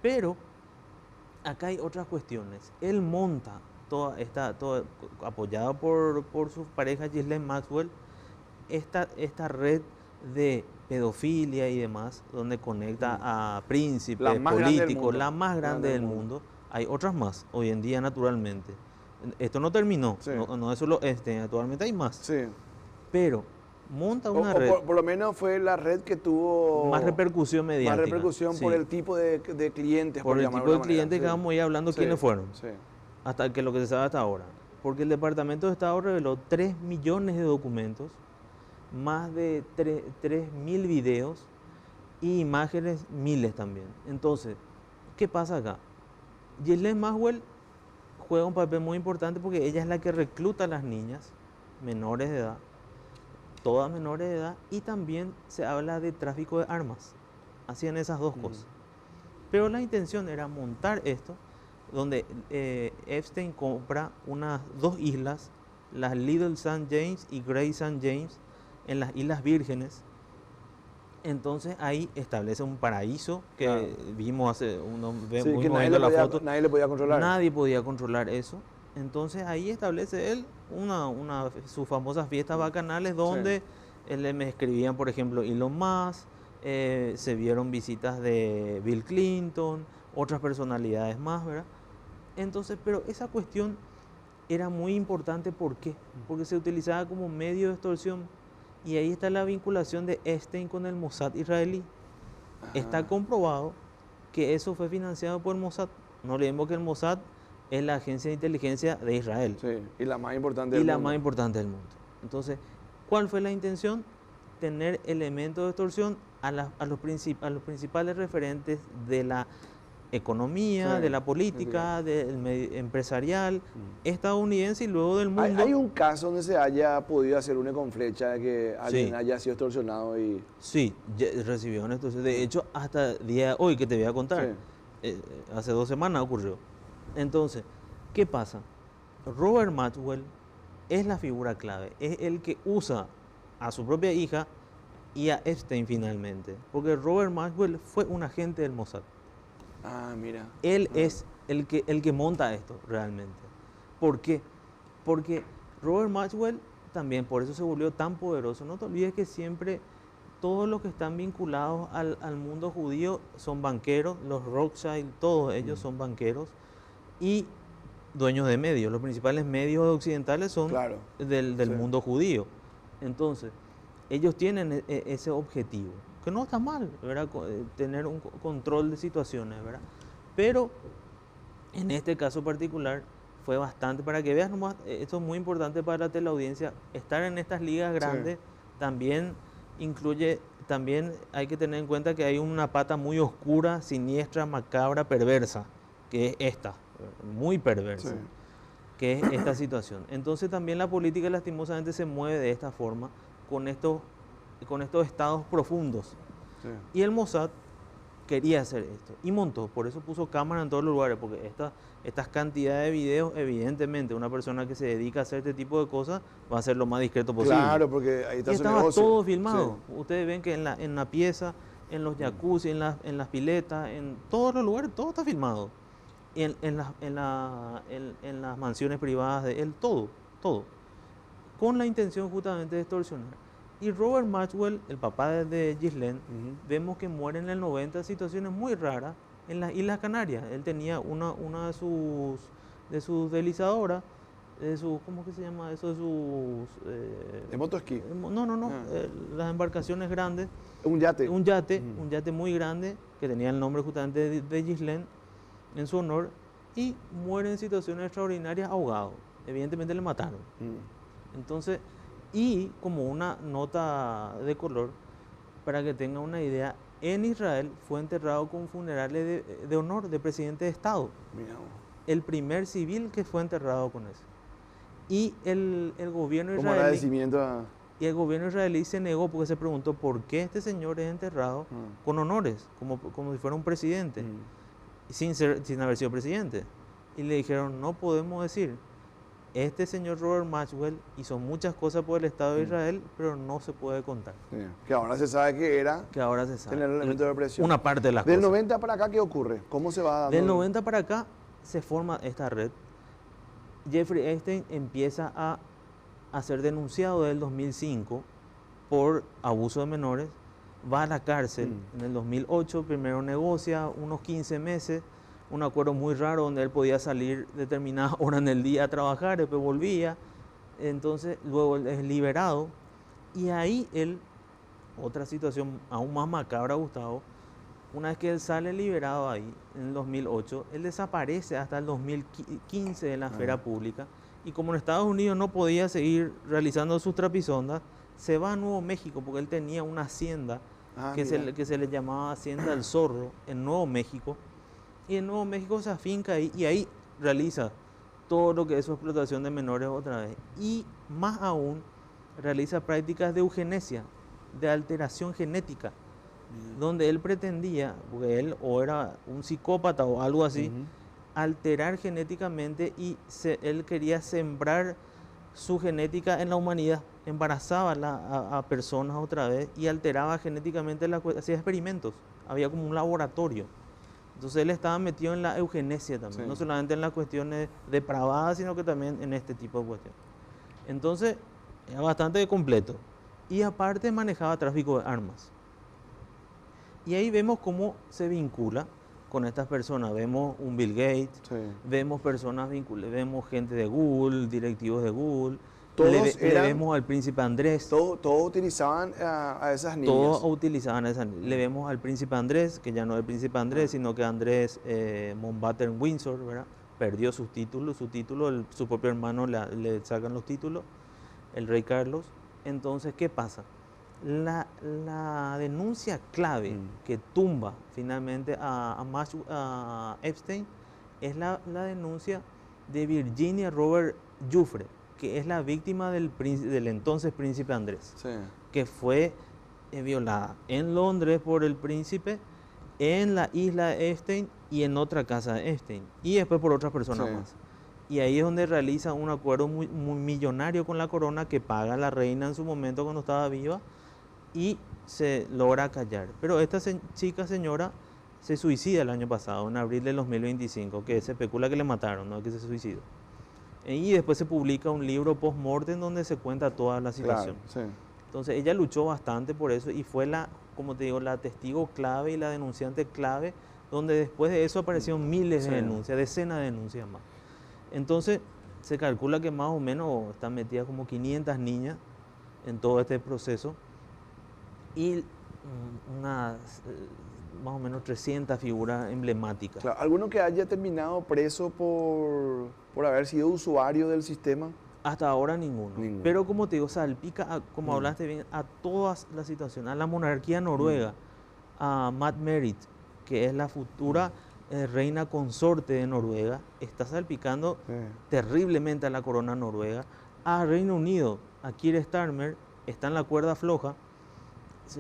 Pero acá hay otras cuestiones. Él monta todo apoyado por su pareja Ghislaine Maxwell, esta red de pedofilia y demás, donde conecta a príncipes, políticos, la más grande del mundo. Hay otras más hoy en día, naturalmente. Esto no terminó, no es solo actualmente hay más. Sí. Pero monta una red. Por lo menos fue la red que tuvo más repercusión mediática. Más repercusión por el tipo de clientes. Por el tipo de clientes que vamos a ir hablando quiénes fueron. Sí. Hasta que lo que se sabe hasta ahora. Porque el Departamento de Estado reveló 3 millones de documentos, más de 3.000 videos y imágenes miles también. Entonces, ¿qué pasa acá? Ghislaine Maxwell juega un papel muy importante porque ella es la que recluta a las niñas menores de edad, todas menores de edad, y también se habla de tráfico de armas. Hacían esas dos cosas. Pero la intención era montar esto, donde Epstein compra unas 2 islas, las Little St. James y Great St. James, en las Islas Vírgenes. Entonces ahí establece un paraíso que vimos hace que nadie le podía controlar. Nadie podía controlar eso. Entonces ahí establece él sus famosas fiestas bacanales donde él me escribían, por ejemplo, Elon Musk, se vieron visitas de Bill Clinton, otras personalidades más, ¿verdad? Entonces, pero esa cuestión era muy importante, ¿por qué? Porque se utilizaba como medio de extorsión. Y ahí está la vinculación de Epstein con el Mossad israelí. Está comprobado que eso fue financiado por el Mossad. No olvidemos que el Mossad es la agencia de inteligencia de Israel. Sí, y la más importante del mundo. Más importante del mundo. Entonces, ¿cuál fue la intención? Tener elementos de extorsión a los principales referentes de la economía, de la política, del empresarial estadounidense y luego del mundo. ¿Hay un caso donde se haya podido hacer una con flecha de que alguien haya sido extorsionado? Sí, recibió una extorsión. De hecho, hasta el día de hoy que te voy a contar, hace 2 semanas ocurrió. Entonces, ¿qué pasa? Robert Maxwell es la figura clave, es el que usa a su propia hija y a Epstein finalmente, porque Robert Maxwell fue un agente del Mossad. Mira. Él es el que monta esto realmente. ¿Por qué? Porque Robert Maxwell también, por eso se volvió tan poderoso. No te olvides que siempre todos los que están vinculados al mundo judío son banqueros, los Rothschild, todos ellos son banqueros y dueños de medios. Los principales medios occidentales son del mundo judío. Entonces, ellos tienen ese objetivo, que no está mal, ¿verdad? Tener un control de situaciones, ¿verdad? Pero en este caso particular fue bastante, para que veas nomás, esto es muy importante para la teleaudiencia, estar en estas ligas grandes también incluye, también hay que tener en cuenta que hay una pata muy oscura, siniestra, macabra, perversa, que es esta, muy perversa, que es esta situación. Entonces también la política lastimosamente se mueve de esta forma, con estos estados profundos. Y el Mossad quería hacer esto y montó, por eso puso cámara en todos los lugares, porque estas cantidades de videos, evidentemente, una persona que se dedica a hacer este tipo de cosas va a ser lo más discreto posible. Claro, porque ahí está Y su estaba negocio. todo filmado. Sí. Ustedes ven que en la pieza, en los jacuzzi, en las piletas, en todos los lugares, todo está filmado. Y en las mansiones privadas de él, todo, todo. Con la intención justamente de extorsionar. Y Robert Maxwell, el papá de Ghislaine, vemos que muere en el 90 en situaciones muy raras en las Islas Canarias. Él tenía una de sus deslizadoras, ¿cómo que se llama eso? De sus... ¿De motoesquí? No, las embarcaciones grandes. Un yate. Un yate muy grande que tenía el nombre justamente de Ghislaine en su honor, y muere en situaciones extraordinarias ahogado. Evidentemente le mataron. Entonces, y como una nota de color, para que tenga una idea, en Israel fue enterrado con funerales de honor de presidente de Estado. Mira vos. El primer civil que fue enterrado con eso. Y el gobierno Como israelí, agradecimiento a... y el gobierno israelí se negó porque se preguntó por qué este señor es enterrado con honores, como si fuera un presidente, sin haber sido presidente. Y le dijeron, no podemos decir, este señor Robert Maxwell hizo muchas cosas por el Estado de Israel, pero no se puede contar. Sí, que ahora se sabe que era Que ahora se sabe. tener elementos de represión. Una parte de las Del cosas. 90 para acá, ¿qué ocurre? ¿Cómo se va dando? Del 90 para acá se forma esta red. Jeffrey Epstein empieza a ser denunciado desde el 2005 por abuso de menores. Va a la cárcel en el 2008, primero negocia unos 15 meses, un acuerdo muy raro donde él podía salir determinadas horas en el día a trabajar, después volvía, entonces luego él es liberado y ahí él, otra situación aún más macabra, Gustavo, una vez que él sale liberado ahí en el 2008, él desaparece hasta el 2015 de la esfera pública y como en Estados Unidos no podía seguir realizando sus trapisondas, se va a Nuevo México porque él tenía una hacienda que se le llamaba Hacienda del Zorro en Nuevo México. Y en Nuevo México se afinca ahí y ahí realiza todo lo que es su explotación de menores otra vez. Y más aún, realiza prácticas de eugenesia, de alteración genética, donde él pretendía, porque él o era un psicópata o algo así, alterar genéticamente y él quería sembrar su genética en la humanidad, embarazaba a personas otra vez y alteraba genéticamente, hacía experimentos, había como un laboratorio. Entonces él estaba metido en la eugenesia también, no solamente en las cuestiones depravadas, sino que también en este tipo de cuestiones. Entonces, era bastante completo. Y aparte manejaba tráfico de armas. Y ahí vemos cómo se vincula con estas personas. Vemos un Bill Gates, vemos personas vinculadas, vemos gente de Google, directivos de Google. Le vemos al príncipe Andrés. Todos utilizaban a esas niñas. Todos utilizaban a esas niñas. Le vemos al príncipe Andrés, que ya no es el príncipe Andrés, sino que Andrés Mountbatten Windsor, ¿verdad? Perdió sus títulos, su propio hermano le sacan los títulos, el rey Carlos. Entonces, ¿qué pasa? La denuncia clave que tumba finalmente a Epstein es la denuncia de Virginia Robert Giuffre, que es la víctima del entonces príncipe Andrés, que fue violada en Londres por el príncipe, en la isla de Epstein y en otra casa de Epstein, y después por otras personas más. Y ahí es donde realiza un acuerdo muy millonario con la corona que paga la reina en su momento cuando estaba viva y se logra callar. Pero esta señora se suicida el año pasado, en abril del 2025, que se especula que le mataron, no que se suicidó. Y después se publica un libro post-mortem donde se cuenta toda la situación. Claro, Entonces ella luchó bastante por eso y fue como te digo, la testigo clave y la denunciante clave, donde después de eso aparecieron miles de denuncias, decenas de denuncias más. Entonces se calcula que más o menos están metidas como 500 niñas en todo este proceso y más o menos 300 figuras emblemáticas. Claro, ¿alguno que haya terminado preso por haber sido usuario del sistema? Hasta ahora ninguno. Pero como te digo, salpica, como hablaste bien, a todas las situaciones, a la monarquía noruega, a Matt Merritt, que es la futura reina consorte de Noruega, está salpicando terriblemente a la corona noruega, a Reino Unido, a Keir Starmer, está en la cuerda floja,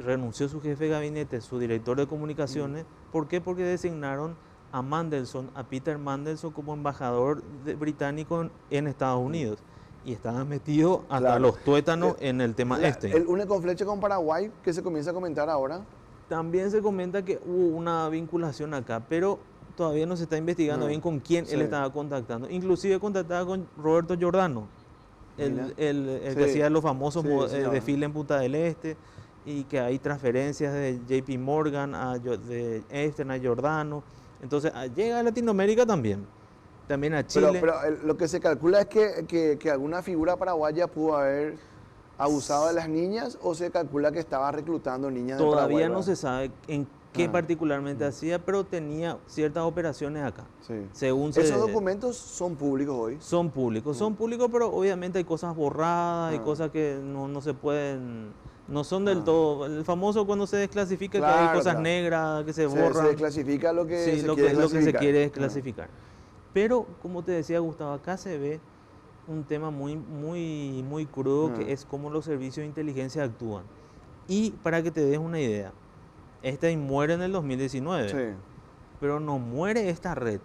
renunció su jefe de gabinete, su director de comunicaciones. ¿Por qué? Porque designaron a Mandelson, a Peter Mandelson, como embajador británico en Estados Unidos. Y estaban metidos hasta Claro. los tuétanos en el tema este. El único flecha con Paraguay que se comienza a comentar ahora. También se comenta que hubo una vinculación acá, pero todavía no se está investigando bien con quién él estaba contactando. Inclusive contactaba con Roberto Giordano, el que hacía los famosos desfiles en Punta del Este, y que hay transferencias de JP Morgan, de Einstein a Giordano. Entonces llega a Latinoamérica también a Chile. Pero lo que se calcula es que alguna figura paraguaya pudo haber abusado de las niñas, o se calcula que estaba reclutando niñas de Paraguay. Todavía no se sabe en qué particularmente hacía, pero tenía ciertas operaciones acá. Sí. Según ¿Esos documentos son públicos hoy? Son públicos, pero obviamente hay cosas borradas, hay cosas que no se pueden, no son del todo. El famoso cuando se desclasifica, que hay cosas negras que se borran. Se desclasifica lo que sí, se lo quiere que se clasificar. quiere desclasificar. Pero, como te decía Gustavo, acá se ve un tema muy crudo, que es cómo los servicios de inteligencia actúan. Y para que te des una idea, muere en el 2019, pero no muere esta red,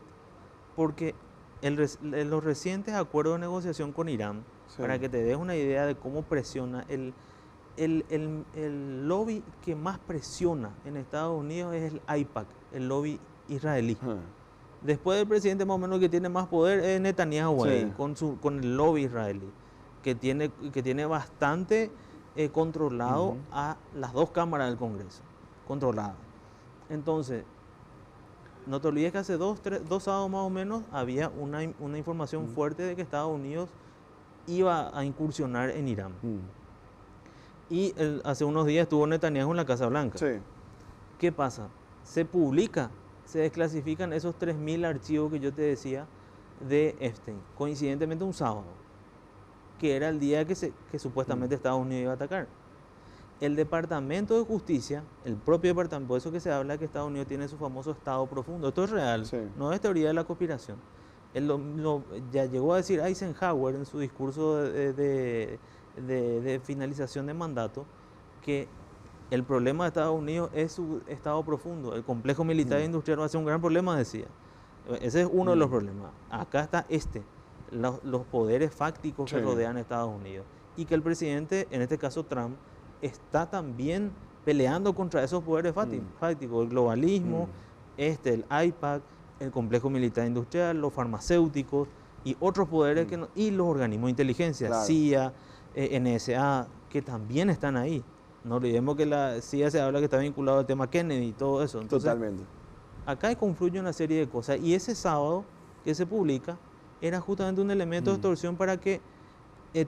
porque los recientes acuerdos de negociación con Irán, para que te des una idea de cómo presiona, el lobby que más presiona en Estados Unidos es el AIPAC, el lobby israelí. Después del presidente más o menos que tiene más poder es Netanyahu, con el lobby israelí, que tiene bastante controlado a las dos cámaras del Congreso, controlado. Entonces, no te olvides que hace dos sábados más o menos había una información fuerte de que Estados Unidos iba a incursionar en Irán. Y hace unos días estuvo Netanyahu en la Casa Blanca. ¿Qué pasa? Se publica, se desclasifican esos 3.000 archivos que yo te decía de Epstein, coincidentemente un sábado, que era el día que supuestamente Estados Unidos iba a atacar. El Departamento de Justicia, el propio departamento, por eso que se habla que Estados Unidos tiene su famoso estado profundo. Esto es real, no es teoría de la conspiración. Ya llegó a decir Eisenhower en su discurso de finalización de mandato, que el problema de Estados Unidos es su estado profundo. El complejo militar e industrial va a ser un gran problema, decía. Ese es uno de los problemas. Acá está los poderes fácticos que rodean a Estados Unidos. Y que el presidente, en este caso Trump, está también peleando contra esos poderes fácticos. El globalismo, el AIPAC, el complejo militar e industrial, los farmacéuticos y otros poderes y los organismos de inteligencia, CIA, NSA, que también están ahí. No olvidemos que la CIA se habla que está vinculado al tema Kennedy y todo eso. Entonces, totalmente. Acá confluye una serie de cosas. Y ese sábado que se publica era justamente un elemento de extorsión para que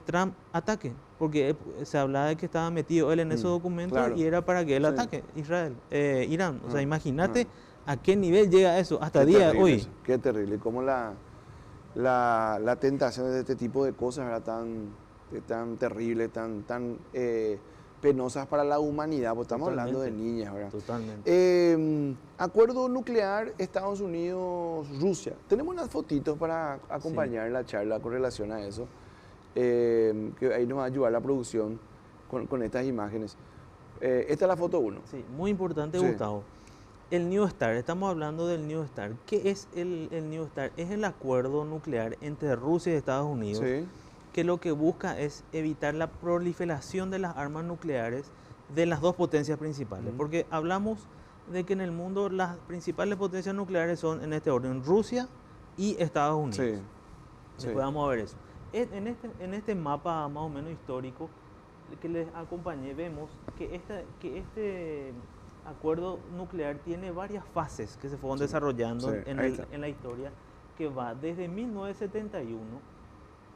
Trump ataque. Porque se hablaba de que estaba metido él en esos documentos y era para que él ataque Irán. O sea, imagínate a qué nivel llega eso hasta día de hoy. Qué terrible. Como la tentación de este tipo de cosas era tan terrible, tan penosas para la humanidad, porque estamos hablando de niñas, ¿verdad? Totalmente. Acuerdo nuclear Estados Unidos-Rusia. Tenemos unas fotitos para acompañar la charla con relación a eso, que ahí nos va a ayudar la producción con estas imágenes. Esta es la foto 1. Sí, muy importante, Gustavo. El New START, estamos hablando del New START. ¿Qué es el New START? Es el acuerdo nuclear entre Rusia y Estados Unidos, que lo que busca es evitar la proliferación de las armas nucleares de las dos potencias principales. Porque hablamos de que en el mundo las principales potencias nucleares son, en este orden, Rusia y Estados Unidos. Después vamos a ver eso. En este mapa más o menos histórico que les acompañé, vemos que este acuerdo nuclear tiene varias fases que se fueron desarrollando en la historia, que va desde 1971,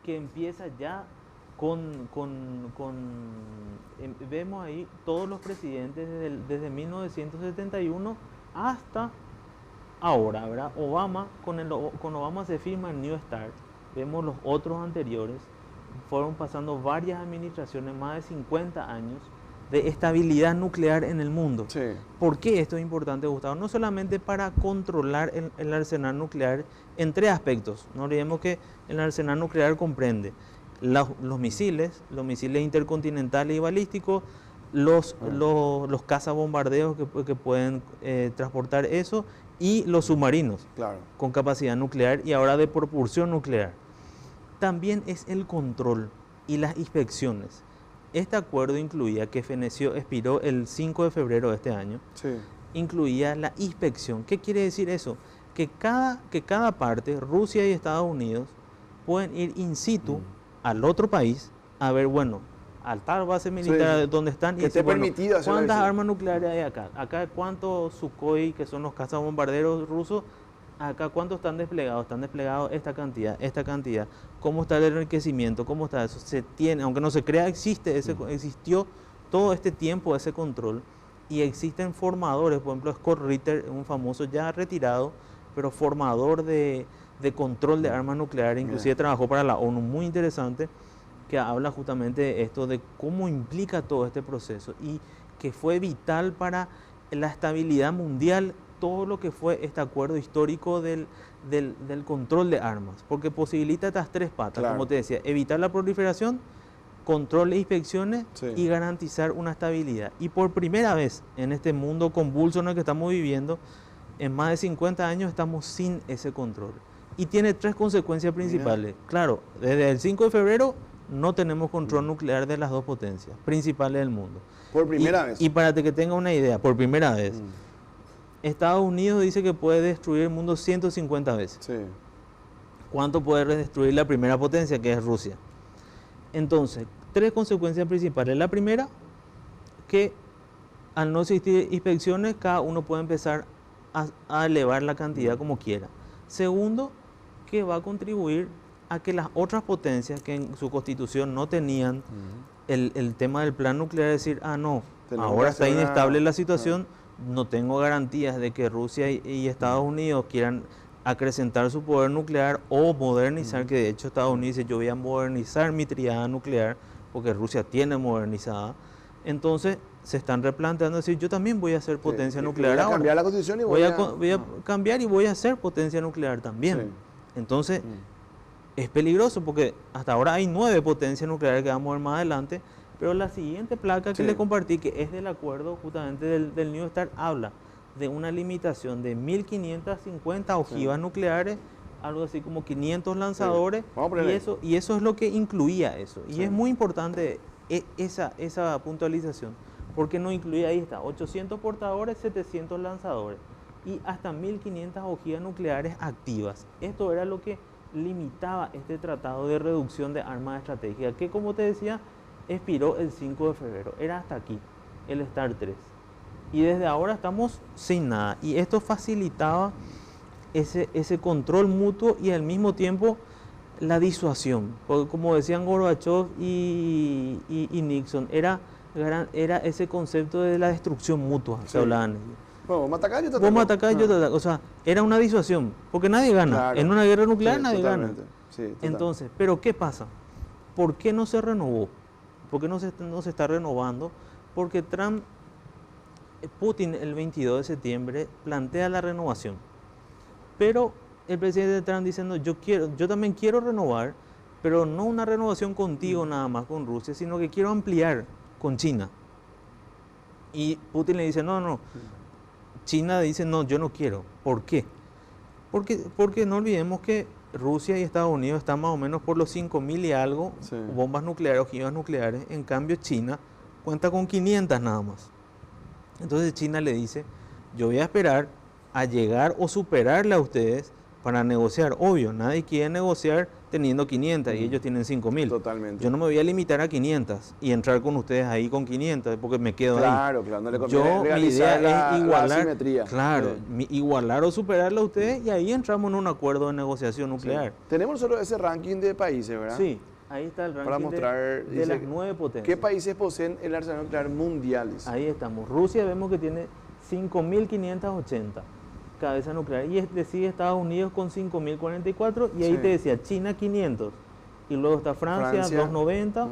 que empieza ya vemos ahí todos los presidentes desde 1971 hasta ahora, ¿verdad? Con Obama se firma el New START. Vemos los otros anteriores, fueron pasando varias administraciones, más de 50 años de estabilidad nuclear en el mundo. ¿Por qué esto es importante, Gustavo? No solamente para controlar el arsenal nuclear en tres aspectos. No olvidemos que el arsenal nuclear comprende los misiles intercontinentales y balísticos, los cazabombardeos que pueden transportar eso y los submarinos Claro. con capacidad nuclear y ahora de propulsión nuclear. También es el control y las inspecciones. Este acuerdo incluía, que feneció, expiró el 5 de febrero de este año, Sí. incluía la inspección. ¿Qué quiere decir eso? Que cada parte, Rusia y Estados Unidos, pueden ir in situ al otro país a ver, bueno, al tal base militar Sí. donde están y Que esté decir, bueno, permitido hacer ¿cuántas eso? armas nucleares hay acá? Acá cuántos Sukhoi, que son los cazabombarderos rusos, acá cuántos están desplegados esta cantidad. ¿Cómo está el enriquecimiento? ¿Cómo está eso? Se tiene, aunque no se crea, existió todo este tiempo ese control y existen formadores, por ejemplo, Scott Ritter, un famoso ya retirado, pero formador de control de armas nucleares, inclusive trabajó para la ONU, muy interesante, que habla justamente de esto, de cómo implica todo este proceso y que fue vital para la estabilidad mundial todo lo que fue este acuerdo histórico del control de armas, porque posibilita estas tres patas, Claro. como te decía, evitar la proliferación, control e inspecciones Sí. y garantizar una estabilidad. Y por primera vez en este mundo convulso en el que estamos viviendo, en más de 50 años estamos sin ese control. Y tiene tres consecuencias principales. Claro, desde el 5 de febrero no tenemos control nuclear de las dos potencias principales del mundo. Por primera vez. Y para que tenga una idea, por primera vez, Estados Unidos dice que puede destruir el mundo 150 veces. Sí. ¿Cuánto puede destruir la primera potencia, que es Rusia? Entonces, tres consecuencias principales. La primera, que al no existir inspecciones, cada uno puede empezar a elevar la cantidad como quiera. Segundo, que va a contribuir a que las otras potencias que en su constitución no tenían el tema del plan nuclear, decir, no, Tenemos ahora que está hacer una- inestable la situación, no tengo garantías de que Rusia y Estados Unidos quieran acrecentar su poder nuclear o modernizar, que de hecho Estados Unidos dice, yo voy a modernizar mi triada nuclear, porque Rusia tiene modernizada. Entonces se están replanteando decir, yo también voy a ser potencia Sí, nuclear voy a ahora. cambiar la constitución y Voy a cambiar y voy a ser potencia nuclear también. Sí. Entonces, es peligroso porque hasta ahora hay 9 potencias nucleares que vamos a ver más adelante, pero la siguiente placa que Sí. le compartí, que es del acuerdo justamente del New START, habla de una limitación de 1.550 ojivas nucleares, algo así como 500 lanzadores, Vamos a ponerle ahí. y eso es lo que incluía eso. Y Sí. es muy importante esa puntualización, porque no incluía, ahí está, 800 portadores, 700 lanzadores y hasta 1.500 ojivas nucleares activas. Esto era lo que limitaba este tratado de reducción de armas estratégicas, que como te decía, expiró el 5 de febrero. Era hasta aquí, el START 3. Y desde ahora estamos sin nada. Y esto facilitaba ese control mutuo y al mismo tiempo la disuasión. Porque como decían Gorbachev y Nixon, era ese concepto de la destrucción mutua que Sí. hablaban. Bueno, vos me atacás, yo te Vos me ataco. atacás, yo te ataco. O sea, era una disuasión, porque nadie gana. Claro. En una guerra nuclear Sí, nadie gana. totalmente. Sí, total. Entonces, ¿pero qué pasa? ¿Por qué no se renovó? ¿Por qué no se está renovando? Porque Putin el 22 de septiembre plantea la renovación. Pero el presidente Trump diciendo, yo también quiero renovar, pero no una renovación contigo nada más con Rusia, sino que quiero ampliar con China. Y Putin le dice, no. China dice, no, yo no quiero. ¿Por qué? Porque no olvidemos que Rusia y Estados Unidos están más o menos por los 5.000 y algo Sí. bombas nucleares, ojivas nucleares. En cambio, China cuenta con 500 nada más. Entonces China le dice, yo voy a esperar a llegar o superarle a ustedes para negociar. Obvio, nadie quiere negociar teniendo 500 y ellos tienen 5.000. Totalmente. Yo no me voy a limitar a 500 y entrar con ustedes ahí con 500 porque me quedo ahí. Claro, no le conviene Mi legalizar idea es igualar, la asimetría. claro, Sí. igualar o superarle a ustedes y ahí entramos en un acuerdo de negociación nuclear. Tenemos solo ese ranking de países, ¿verdad? Sí, ahí está el ranking Para mostrar, de dice, las 9 potencias. ¿Qué países poseen el arsenal nuclear mundial? Dice. Ahí estamos. Rusia vemos que tiene 5.580 cabezas nucleares y le sigue Estados Unidos con 5.044 y ahí Sí. te decía China 500 y luego está Francia 290, Ah.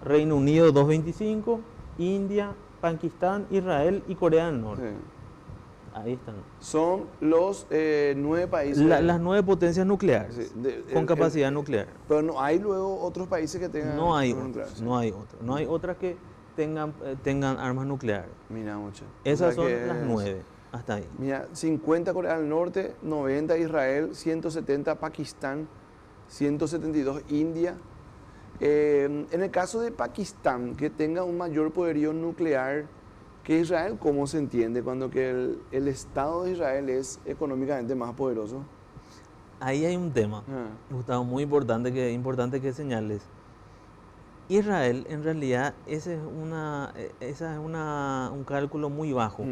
Reino Unido 225, India, Pakistán, Israel y Corea del Norte. Sí. Ahí están. Son los 9 países. Las 9 potencias nucleares Sí, con capacidad nuclear. Pero no hay luego otros países que tengan No hay armas otras, nucleares, sí. no hay otras. No hay otras tengan armas nucleares. Mira, mucho. Esas son las 9, hasta ahí. Mira, 50 Corea del Norte, 90 Israel, 170 Pakistán, 172 India. En el caso de Pakistán, que tenga un mayor poderío nuclear que Israel, ¿cómo se entiende cuando que el Estado de Israel es económicamente más poderoso? Ahí hay un tema, Gustavo, muy importante que señales. Israel, en realidad, ese es un cálculo muy bajo.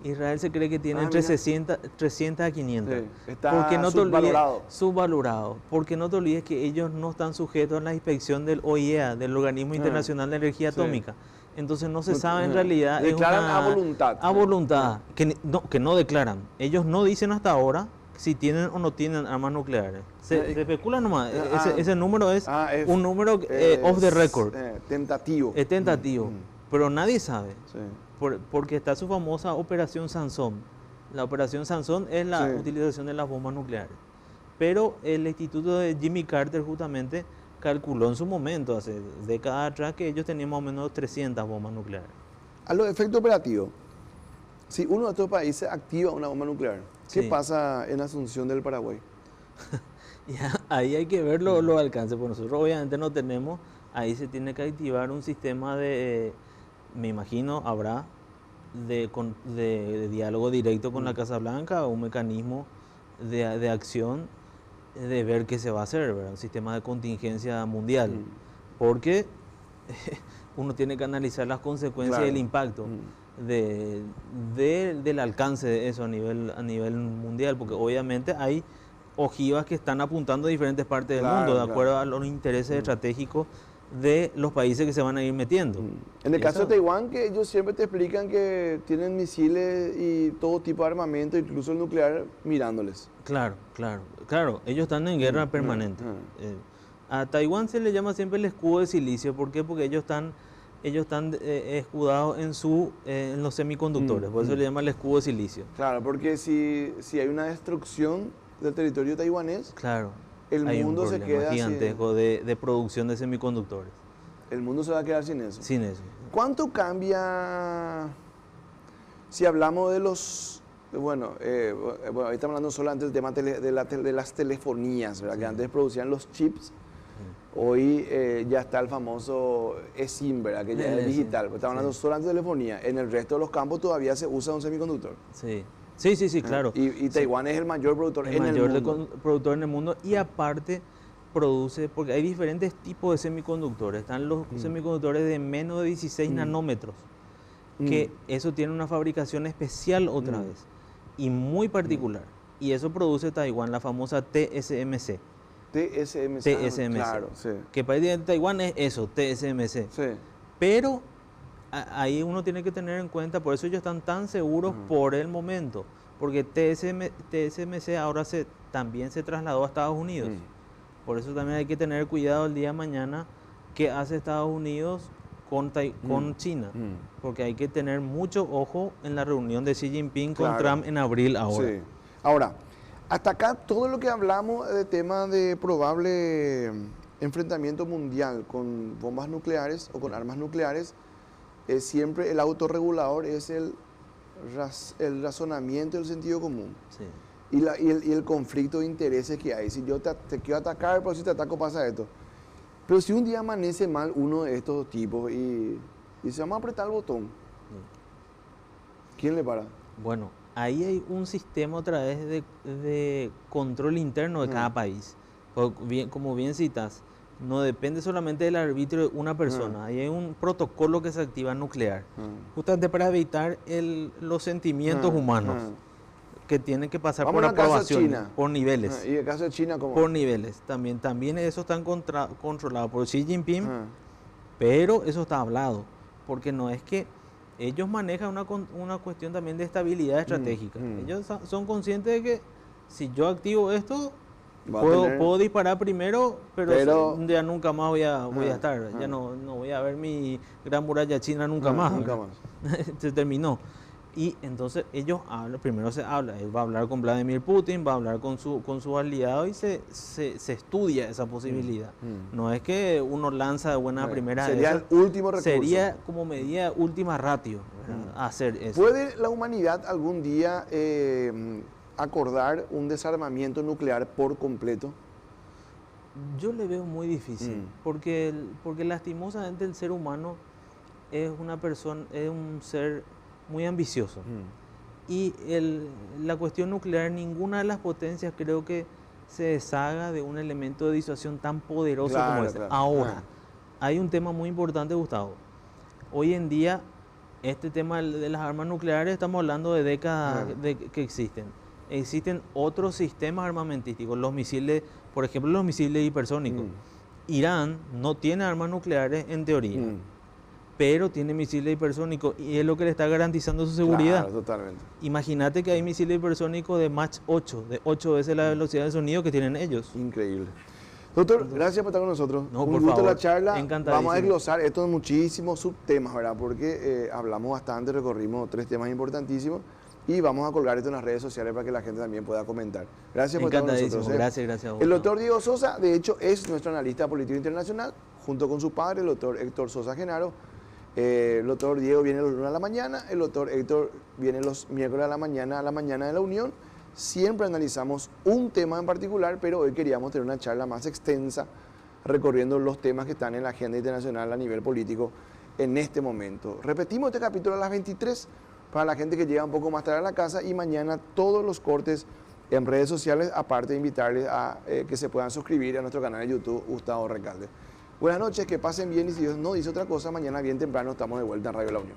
Israel se cree que tiene entre 300 a 500. Sí, está subvalorado. Subvalorado. Porque no te olvides que ellos no están sujetos a la inspección del OIEA, del Organismo Internacional de Energía Atómica. Entonces no se sabe en realidad. Declaran a voluntad. A voluntad. Que no declaran. Ellos no dicen hasta ahora si tienen o no tienen armas nucleares. Se especula nomás. Ese número es un número off the record. Tentativo. Es tentativo. Pero nadie sabe. Sí. Porque está su famosa Operación Sansón. La Operación Sansón es la utilización de las bombas nucleares. Pero el instituto de Jimmy Carter justamente calculó en su momento, hace décadas atrás, que ellos tenían más o menos 300 bombas nucleares. A los efectos operativos, si uno de estos países activa una bomba nuclear, ¿qué pasa en Asunción del Paraguay? Ahí hay que ver los alcances. Pues nosotros obviamente no tenemos, ahí se tiene que activar un sistema de, me imagino, habrá de diálogo directo con la Casa Blanca, un mecanismo de acción, de ver qué se va a hacer, ¿verdad? Un sistema de contingencia mundial, porque uno tiene que analizar las consecuencias y el impacto del alcance de eso a nivel mundial, porque obviamente hay ojivas que están apuntando a diferentes partes del mundo, de acuerdo a los intereses estratégicos de los países que se van a ir metiendo. En el caso de Taiwán, que ellos siempre te explican que tienen misiles y todo tipo de armamento, incluso el nuclear, mirándoles. Claro, ellos están en guerra permanente. A Taiwán se le llama siempre el escudo de silicio. ¿Por qué? Porque ellos están escudados en los semiconductores, por eso le llama el escudo de silicio. Claro, porque si hay una destrucción del territorio taiwanés, el mundo se queda gigantesco de producción de semiconductores. El mundo se va a quedar sin eso. Sin eso. ¿Cuánto cambia si hablamos de los... Bueno, ahí estamos hablando solo antes del tema de las telefonías, ¿verdad? Que antes producían los chips. Hoy ya está el famoso eSIM, ¿verdad? Que ya es digital. Estamos hablando solo antes de telefonía. En el resto de los campos todavía se usa un semiconductor. Sí, claro. Y Taiwán es el mayor productor en el mundo. Productor en el mundo, y aparte produce, porque hay diferentes tipos de semiconductores. Están los semiconductores de menos de 16 nanómetros, que eso tiene una fabricación especial otra vez, y muy particular. Y eso produce Taiwán, la famosa TSMC. TSMC, claro, sí. Que para Taiwán es eso, TSMC. Sí. Pero ahí uno tiene que tener en cuenta, por eso ellos están tan seguros por el momento, porque TSMC ahora también se trasladó a Estados Unidos. Por eso también hay que tener cuidado el día de mañana qué hace Estados Unidos con China, porque hay que tener mucho ojo en la reunión de Xi Jinping con Trump en abril ahora. Sí. Ahora, hasta acá todo lo que hablamos de tema de probable enfrentamiento mundial con bombas nucleares o con armas nucleares, siempre el autorregulador es el razonamiento del sentido común. Sí. Y el conflicto de intereses que hay. Si yo te quiero atacar, pero si te ataco pasa esto. Pero si un día amanece mal uno de estos tipos y se vamos a apretar el botón, ¿quién le para? Bueno, ahí hay un sistema otra vez de control interno de cada país. Como bien citas, no depende solamente del arbitrio de una persona. Ahí hay un protocolo que se activa nuclear, justamente para evitar los sentimientos humanos que tienen que pasar por aprobación, por niveles. ¿Y el caso de China cómo? Por niveles. También eso está controlado por Xi Jinping, pero eso está hablado, porque no es que ellos manejan una cuestión también de estabilidad estratégica. Ellos son conscientes de que si yo activo esto, puedo disparar primero, pero ya nunca más voy a estar. Ya no voy a ver mi gran muralla china nunca más. Nunca más. Se terminó. Y entonces ellos hablan, primero se habla, él va a hablar con Vladimir Putin, va a hablar con su aliado y se estudia esa posibilidad. No es que uno lanza de buena primera. Sería el último recurso. Sería como medida última ratio, hacer eso. ¿Puede la humanidad algún día acordar un desarmamiento nuclear por completo? Yo le veo muy difícil, porque lastimosamente el ser humano es un ser muy ambicioso. Y la cuestión nuclear, ninguna de las potencias creo que se deshaga de un elemento de disuasión tan poderoso como este. Claro. Ahora, hay un tema muy importante, Gustavo. Hoy en día, este tema de las armas nucleares, estamos hablando de décadas que existen. Existen otros sistemas armamentísticos, los misiles, por ejemplo, los misiles hipersónicos. Irán no tiene armas nucleares en teoría, pero tiene misiles hipersónicos y es lo que le está garantizando su seguridad. Claro, totalmente. Imagínate que hay misiles hipersónicos de Mach 8, de 8 veces la velocidad del sonido que tienen ellos. Increíble. Doctor, gracias por estar con nosotros. No, un por gusto favor. la charla. Encantadísimo. Vamos a desglosar estos muchísimos subtemas, ¿verdad? Porque hablamos bastante, recorrimos 3 temas importantísimos y vamos a colgar esto en las redes sociales para que la gente también pueda comentar. Gracias por estar con nosotros. Gracias a vos. El doctor Diego Sosa, de hecho, es nuestro analista político internacional, junto con su padre, el doctor Héctor Sosa Genaro. El doctor Diego viene los lunes a la mañana, el doctor Héctor viene los miércoles a la mañana de la Unión. Siempre analizamos un tema en particular, pero hoy queríamos tener una charla más extensa recorriendo los temas que están en la agenda internacional a nivel político en este momento. Repetimos este capítulo a las 23 para la gente que llega un poco más tarde a la casa y mañana todos los cortes en redes sociales, aparte de invitarles a que se puedan suscribir a nuestro canal de YouTube Gustavo Recalde. Buenas noches, que pasen bien y si Dios no dice otra cosa, mañana bien temprano estamos de vuelta en Radio La Unión.